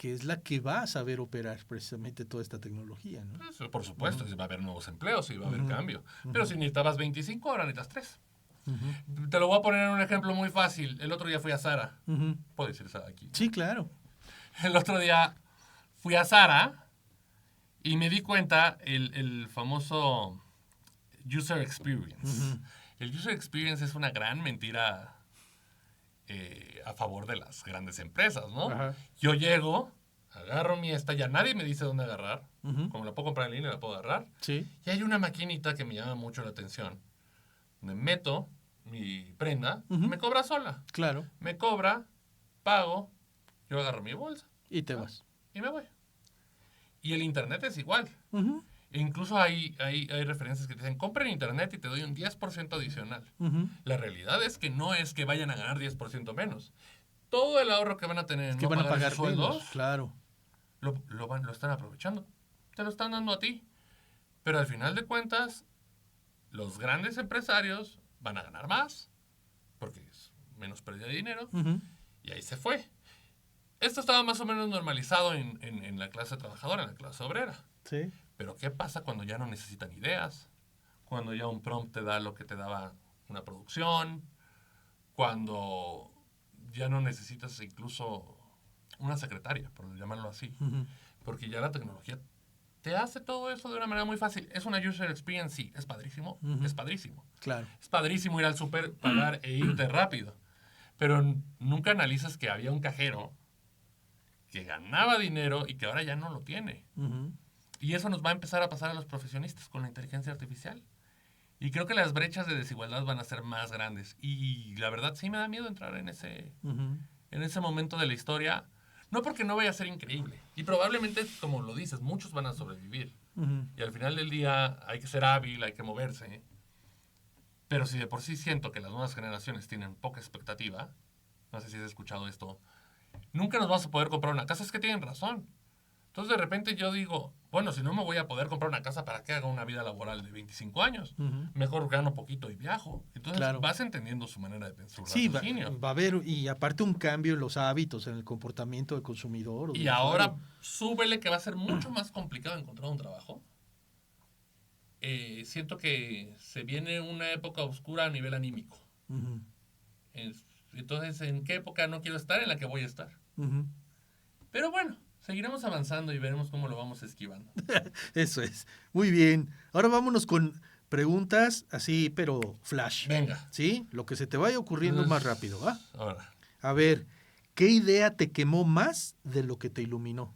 [SPEAKER 1] es la que va a saber operar precisamente toda esta tecnología, ¿no?
[SPEAKER 2] Pues, por supuesto, va a haber nuevos empleos y va a haber cambio. Pero si necesitabas 25, ahora necesitas 3. Te lo voy a poner en un ejemplo muy fácil. El otro día fui a Zara. ¿Puedo decir Zara aquí?
[SPEAKER 1] Sí, claro.
[SPEAKER 2] El otro día fui a Zara y me di cuenta el famoso user experience. El user experience es una gran mentira a favor de las grandes empresas, ¿no? Yo llego, agarro mi ya nadie me dice dónde agarrar. Como la puedo comprar en línea, la puedo agarrar.
[SPEAKER 1] Sí.
[SPEAKER 2] Y hay una maquinita que me llama mucho la atención. Me meto mi prenda, me cobra sola.
[SPEAKER 1] Claro.
[SPEAKER 2] Me cobra, pago, yo agarro mi bolsa.
[SPEAKER 1] Y te vas.
[SPEAKER 2] Y me voy. Y el internet es igual. E incluso hay referencias que te dicen, compra en internet y te doy un 10% adicional. La realidad es que no es que vayan a ganar 10% menos. Todo el ahorro que van a tener en
[SPEAKER 1] que van a pagar
[SPEAKER 2] sueldos,
[SPEAKER 1] menos, claro.
[SPEAKER 2] lo están aprovechando. Te lo están dando a ti. Pero al final de cuentas, los grandes empresarios van a ganar más, porque es menos pérdida de dinero, y ahí se fue. Esto estaba más o menos normalizado en la clase trabajadora, en la clase obrera.
[SPEAKER 1] Sí.
[SPEAKER 2] Pero ¿qué pasa cuando ya no necesitan ideas? Cuando ya un prompt te da lo que te daba una producción, cuando ya no necesitas incluso una secretaria, por llamarlo así. Porque ya la tecnología te hace todo eso de una manera muy fácil. Es una user experience, sí, es padrísimo, es padrísimo.
[SPEAKER 1] Claro.
[SPEAKER 2] Es padrísimo ir al súper, pagar e irte rápido. Pero nunca analizas que había un cajero que ganaba dinero y que ahora ya no lo tiene. Y eso nos va a empezar a pasar a los profesionistas con la inteligencia artificial. Y creo que las brechas de desigualdad van a ser más grandes. Y la verdad sí me da miedo entrar en ese momento de la historia. No porque no vaya a ser increíble. Y probablemente, como lo dices, muchos van a sobrevivir. Y al final del día hay que ser hábil, hay que moverse. Pero si de por sí siento que las nuevas generaciones tienen poca expectativa, no sé si has escuchado esto, nunca nos vamos a poder comprar una casa. Es que tienen razón. Entonces de repente yo digo, bueno, si no me voy a poder comprar una casa, ¿para qué haga una vida laboral de 25 años? Mejor gano poquito y viajo. Entonces vas entendiendo su manera de pensar.
[SPEAKER 1] Sí, va a haber, y aparte un cambio en los hábitos, en el comportamiento del consumidor.
[SPEAKER 2] Y ahora súbele que va a ser mucho más complicado encontrar un trabajo. Siento que se viene una época oscura a nivel anímico. Entonces, ¿en qué época no quiero estar? En la que voy a estar. Pero bueno, seguiremos avanzando y veremos cómo lo vamos esquivando.
[SPEAKER 1] Eso es. Muy bien. Ahora vámonos con preguntas así, pero flash.
[SPEAKER 2] Venga.
[SPEAKER 1] ¿Sí? Lo que se te vaya ocurriendo más rápido, ¿va?
[SPEAKER 2] Ahora.
[SPEAKER 1] A ver, ¿qué idea te quemó más de lo que te iluminó?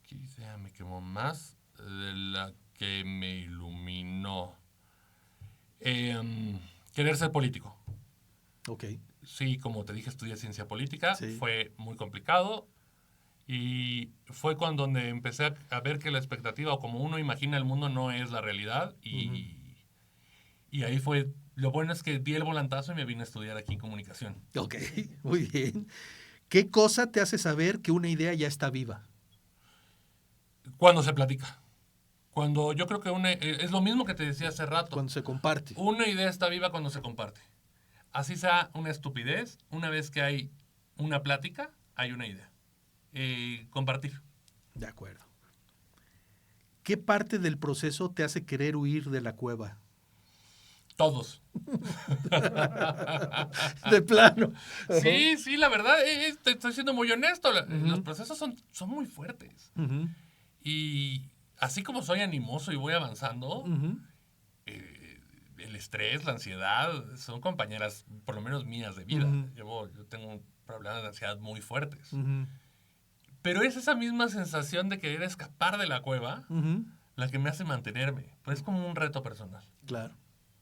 [SPEAKER 2] ¿Qué idea me quemó más de la que me iluminó? Querer ser político.
[SPEAKER 1] Ok.
[SPEAKER 2] Sí, como te dije, estudié ciencia política.
[SPEAKER 1] Sí.
[SPEAKER 2] Fue muy complicado. Y fue cuando donde empecé a ver que la expectativa, o como uno imagina el mundo, no es la realidad. Y ahí fue. Lo bueno es que di el volantazo y me vine a estudiar aquí en comunicación.
[SPEAKER 1] Ok, muy bien. ¿Qué cosa te hace saber que una idea ya está viva?
[SPEAKER 2] Cuando se platica. Cuando yo creo que es lo mismo que te decía hace rato.
[SPEAKER 1] Cuando se comparte.
[SPEAKER 2] Una idea está viva cuando se comparte. Así sea una estupidez, una vez que hay una plática, hay una idea. Compartir.
[SPEAKER 1] De acuerdo. ¿Qué parte del proceso te hace querer huir de la cueva?
[SPEAKER 2] Todos.
[SPEAKER 1] De plano.
[SPEAKER 2] Sí, la verdad, te estoy siendo muy honesto. Los procesos son muy fuertes. Y así como soy animoso y voy avanzando, el estrés, la ansiedad, son compañeras, por lo menos mías, de vida. Yo tengo problemas de ansiedad muy fuertes. Pero es esa misma sensación de querer escapar de la cueva la que me hace mantenerme. Pues es como un reto personal.
[SPEAKER 1] Claro.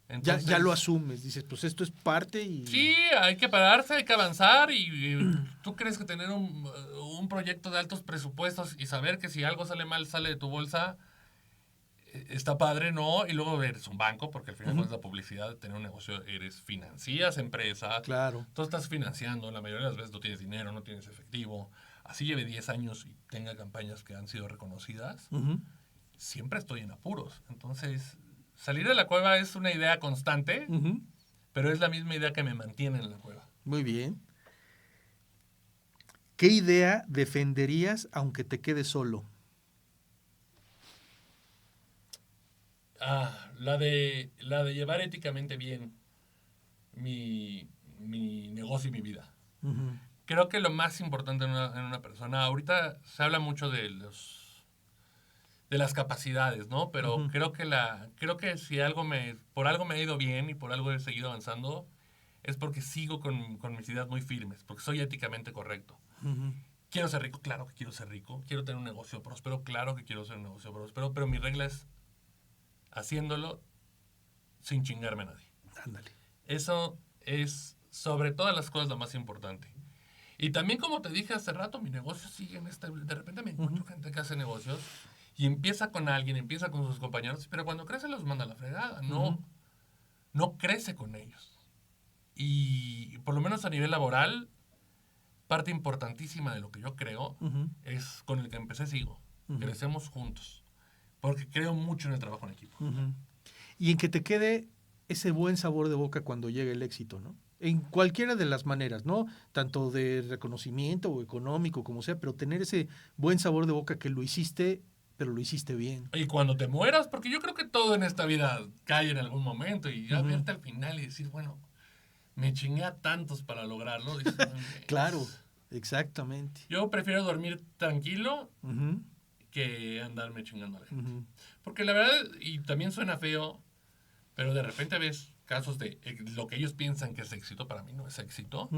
[SPEAKER 2] Entonces,
[SPEAKER 1] ya lo asumes, dices, pues esto es parte y...
[SPEAKER 2] Sí, hay que pararse, hay que avanzar y tú crees que tener un proyecto de altos presupuestos y saber que si algo sale mal, sale de tu bolsa, está padre, ¿no? Y luego eres un banco, porque al final es la publicidad de tener un negocio, financias empresas.
[SPEAKER 1] Claro.
[SPEAKER 2] Tú estás financiando, la mayoría de las veces no tienes dinero, no tienes efectivo. Así lleve 10 años y tenga campañas que han sido reconocidas, siempre estoy en apuros. Entonces, salir de la cueva es una idea constante, pero es la misma idea que me mantiene en la cueva.
[SPEAKER 1] Muy bien. ¿Qué idea defenderías aunque te quedes solo?
[SPEAKER 2] La de llevar éticamente bien mi negocio y mi vida. Creo que lo más importante en una persona, ahorita se habla mucho de las capacidades, ¿no? Pero creo que si por algo me ha ido bien y por algo he seguido avanzando, es porque sigo con mis ideas muy firmes, porque soy éticamente correcto. Quiero ser rico, claro que quiero ser rico. Quiero tener un negocio próspero, claro que quiero ser un negocio próspero, pero mi regla es haciéndolo sin chingarme a nadie.
[SPEAKER 1] Ándale.
[SPEAKER 2] Eso es, sobre todas las cosas, lo más importante. Y también, como te dije hace rato, mi negocio sigue en esta... De repente me encuentro gente que hace negocios y empieza con alguien, empieza con sus compañeros, pero cuando crece los manda a la fregada. No crece con ellos. Y por lo menos a nivel laboral, parte importantísima de lo que yo creo es con el que empecé sigo. Crecemos juntos. Porque creo mucho en el trabajo en equipo.
[SPEAKER 1] Y en que te quede ese buen sabor de boca cuando llegue el éxito, ¿no? En cualquiera de las maneras, ¿no? Tanto de reconocimiento o económico, como sea, pero tener ese buen sabor de boca que lo hiciste, pero lo hiciste bien.
[SPEAKER 2] Y cuando te mueras, porque yo creo que todo en esta vida cae en algún momento y ya verte al final y decir, bueno, me chingué a tantos para lograrlo. Dices,
[SPEAKER 1] claro, exactamente.
[SPEAKER 2] Yo prefiero dormir tranquilo que andarme chingando a la gente. Porque la verdad, y también suena feo, pero de repente ves casos de lo que ellos piensan que es éxito, para mí no es éxito.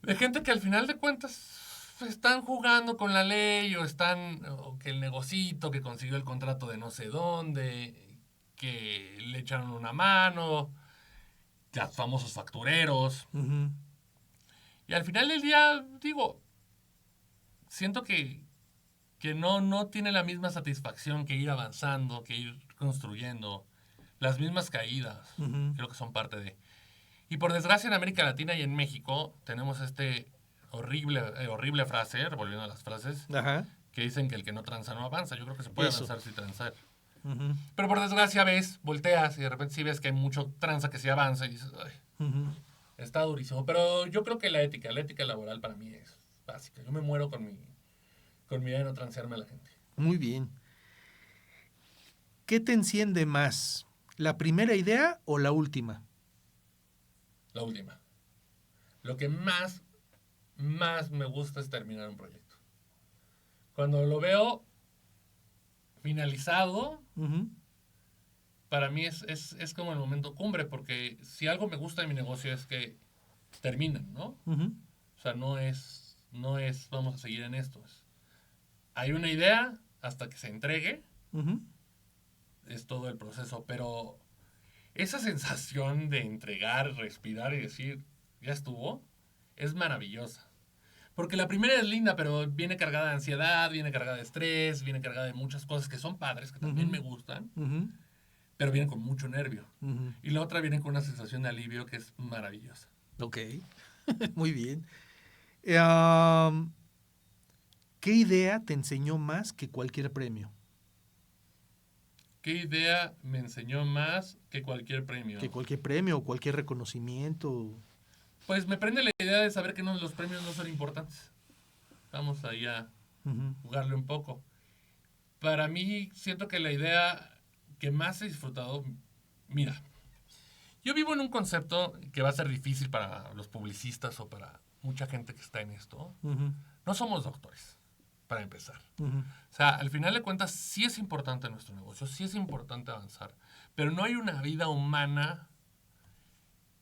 [SPEAKER 2] De gente que al final de cuentas están jugando con la ley o que el negocito, que consiguió el contrato de no sé dónde, que le echaron una mano, los famosos factureros. Y al final del día, digo, siento que no tiene la misma satisfacción que ir avanzando, que ir construyendo. Las mismas caídas, creo que son parte de... Y por desgracia en América Latina y en México tenemos horrible frase, volviendo a las frases, que dicen que el que no tranza no avanza. Yo creo que se puede avanzar sin transar. Pero por desgracia volteas y de repente sí ves que hay mucho tranza que sí avanza y dices, ay, está durísimo. Pero yo creo que la ética laboral para mí es básica. Yo me muero con mi idea de no transearme a la gente.
[SPEAKER 1] Muy bien. ¿Qué te enciende más? ¿La primera idea o la última?
[SPEAKER 2] La última. lo que más me gusta es terminar un proyecto. Cuando lo veo finalizado, para mí es como el momento cumbre, porque si algo me gusta de mi negocio es que terminan, ¿no? O sea, no es vamos a seguir en esto. Hay una idea hasta que se entregue, es todo el proceso, pero esa sensación de entregar, respirar y decir, ya estuvo, es maravillosa. Porque la primera es linda, pero viene cargada de ansiedad, viene cargada de estrés, viene cargada de muchas cosas que son padres, que también me gustan, pero vienen con mucho nervio. Y la otra viene con una sensación de alivio que es maravillosa.
[SPEAKER 1] Ok, muy bien. ¿Qué idea te enseñó más que cualquier premio?
[SPEAKER 2] ¿Qué idea me enseñó más que cualquier premio?
[SPEAKER 1] Que cualquier premio o cualquier reconocimiento.
[SPEAKER 2] Pues me prende la idea de saber que los premios no son importantes. Vamos ahí a jugarle un poco. Para mí, siento que la idea que más he disfrutado... Mira, yo vivo en un concepto que va a ser difícil para los publicistas o para mucha gente que está en esto. No somos doctores, para empezar. O sea, al final de cuentas, sí es importante nuestro negocio, sí es importante avanzar, pero no hay una vida humana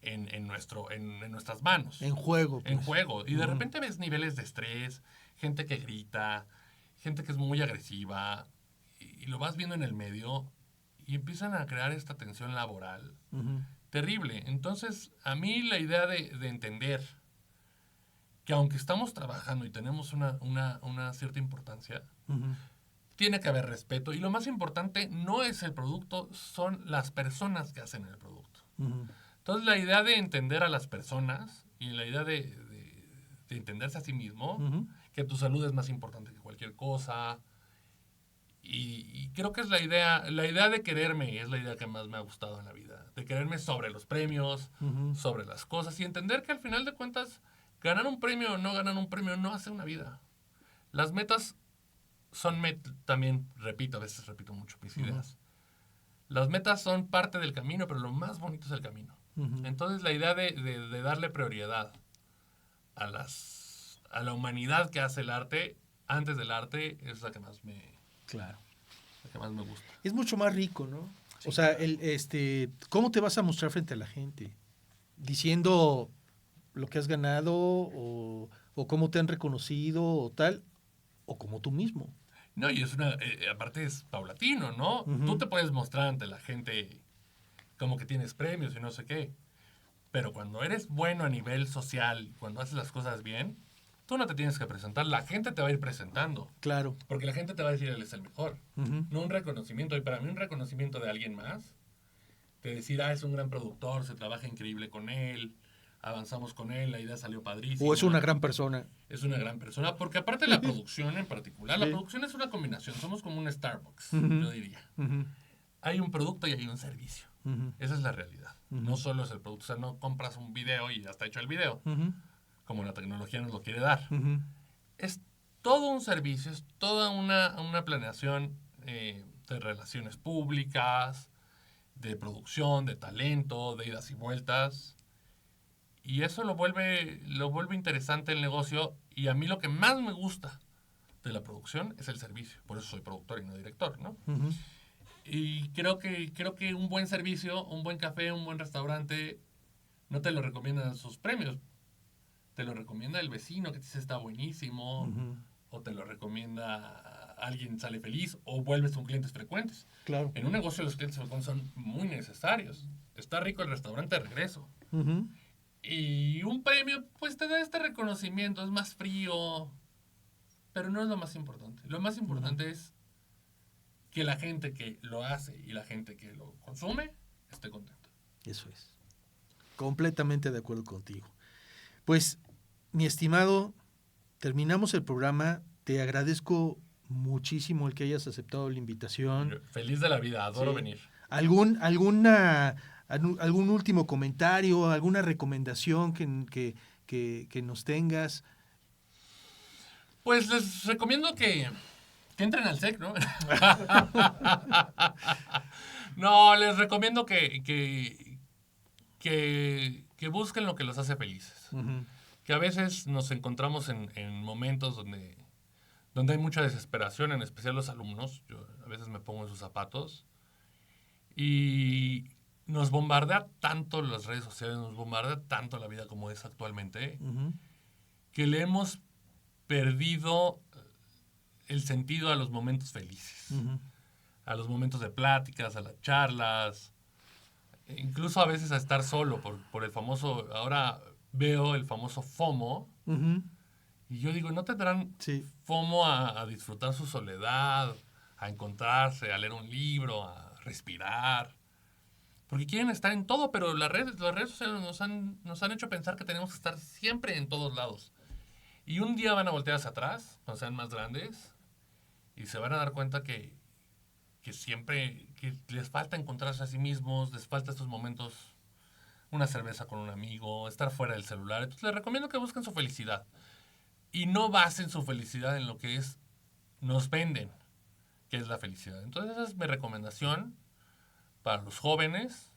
[SPEAKER 2] en nuestras manos.
[SPEAKER 1] En juego. Pues.
[SPEAKER 2] En juego. Y de repente ves niveles de estrés, gente que grita, gente que es muy agresiva, y lo vas viendo en el medio, y empiezan a crear esta tensión laboral terrible. Entonces, a mí la idea de entender que aunque estamos trabajando y tenemos una cierta importancia, tiene que haber respeto. Y lo más importante no es el producto, son las personas que hacen el producto. Entonces, la idea de entender a las personas y la idea de entenderse a sí mismo, que tu salud es más importante que cualquier cosa. Y creo que es la idea de quererme, es la idea que más me ha gustado en la vida. De quererme sobre los premios, sobre las cosas y entender que al final de cuentas, ganar un premio o no ganar un premio no hace una vida. Las metas son también, a veces repito mucho mis ideas. Las metas son parte del camino, pero lo más bonito es el camino. Entonces la idea de darle prioridad a la humanidad que hace el arte, antes del arte, es la que más
[SPEAKER 1] Claro.
[SPEAKER 2] La que más me gusta.
[SPEAKER 1] Es mucho más rico, ¿no? Sí, o sea, claro. ¿Cómo te vas a mostrar frente a la gente? Diciendo lo que has ganado o cómo te han reconocido o tal, o como tú mismo.
[SPEAKER 2] No, y aparte es paulatino, ¿no? Tú te puedes mostrar ante la gente como que tienes premios y no sé qué, pero cuando eres bueno a nivel social, cuando haces las cosas bien, tú no te tienes que presentar, la gente te va a ir presentando.
[SPEAKER 1] Claro.
[SPEAKER 2] Porque la gente te va a decir, él es el mejor. No un reconocimiento. Y para mí un reconocimiento de alguien más, de decir, es un gran productor, se trabaja increíble con él, avanzamos con él, la idea salió padrísima.
[SPEAKER 1] O es una gran persona.
[SPEAKER 2] Es una gran persona, porque aparte de la producción en particular, la producción es una combinación, somos como un Starbucks, yo diría. Hay un producto y hay un servicio. Esa es la realidad. No solo es el producto, o sea, no compras un video y ya está hecho el video. Como la tecnología nos lo quiere dar. Es todo un servicio, es toda una planeación de relaciones públicas, de producción, de talento, de idas y vueltas. Y eso lo vuelve interesante el negocio. Y a mí lo que más me gusta de la producción es el servicio. Por eso soy productor y no director, ¿no? Y creo que un buen servicio, un buen café, un buen restaurante, no te lo recomiendan sus premios. Te lo recomienda el vecino que te dice está buenísimo, o te lo recomienda alguien sale feliz, o vuelves con clientes frecuentes.
[SPEAKER 1] Claro.
[SPEAKER 2] En un negocio los clientes frecuentes son muy necesarios. Está rico el restaurante de regreso. Y un premio, pues te da este reconocimiento, es más frío, pero no es lo más importante. Lo más importante es que la gente que lo hace y la gente que lo consume esté contenta.
[SPEAKER 1] Eso es. Completamente de acuerdo contigo. Pues, mi estimado, terminamos el programa. Te agradezco muchísimo el que hayas aceptado la invitación.
[SPEAKER 2] Feliz de la vida, adoro venir.
[SPEAKER 1] ¿Algún último comentario, alguna recomendación que nos tengas?
[SPEAKER 2] Pues les recomiendo que entren al SEC, ¿no? No, les recomiendo que busquen lo que los hace felices. que a veces nos encontramos en momentos donde hay mucha desesperación, en especial los alumnos. Yo a veces me pongo en sus zapatos y nos bombardea tanto las redes sociales, nos bombardea tanto la vida como es actualmente, que le hemos perdido el sentido a los momentos felices, a los momentos de pláticas, a las charlas, incluso a veces a estar solo por el famoso, ahora veo el famoso FOMO, y yo digo, ¿no tendrán FOMO a disfrutar su soledad, a encontrarse, a leer un libro, a respirar? Porque quieren estar en todo, pero las redes sociales nos han hecho pensar que tenemos que estar siempre en todos lados. Y un día van a voltear hacia atrás, cuando sean más grandes, y se van a dar cuenta que siempre que les falta encontrarse a sí mismos, les falta estos momentos, una cerveza con un amigo, estar fuera del celular. Entonces les recomiendo que busquen su felicidad. Y no basen su felicidad en lo que nos venden, que es la felicidad. Entonces esa es mi recomendación para los jóvenes.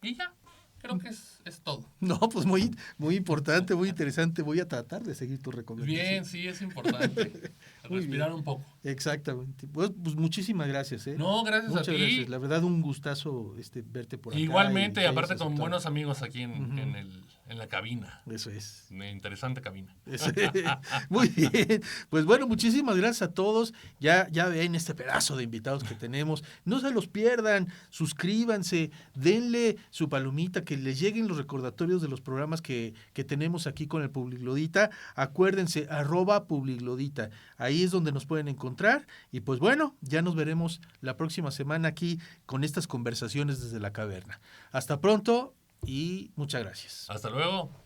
[SPEAKER 2] Y ya, creo que es todo.
[SPEAKER 1] No, pues muy, muy importante, muy interesante. Voy a tratar de seguir tu recomendación.
[SPEAKER 2] Bien, sí, es importante. Respirar un poco.
[SPEAKER 1] Exactamente. Pues muchísimas gracias.
[SPEAKER 2] No, gracias
[SPEAKER 1] Muchas
[SPEAKER 2] a ti.
[SPEAKER 1] Gracias. La verdad, un gustazo verte por acá.
[SPEAKER 2] Igualmente, aparte con buenos amigos aquí en la cabina.
[SPEAKER 1] Eso es.
[SPEAKER 2] Una interesante cabina.
[SPEAKER 1] Muy bien. Pues bueno, muchísimas gracias a todos. Ya ven este pedazo de invitados que tenemos. No se los pierdan. Suscríbanse. Denle su palomita, que les lleguen los recordatorios de los programas que tenemos aquí con el Publiglodita. Acuérdense, @Publiglodita. Ahí es donde nos pueden encontrar. Y pues bueno, ya nos veremos la próxima semana aquí con estas conversaciones desde la caverna. Hasta pronto y muchas gracias.
[SPEAKER 2] Hasta luego.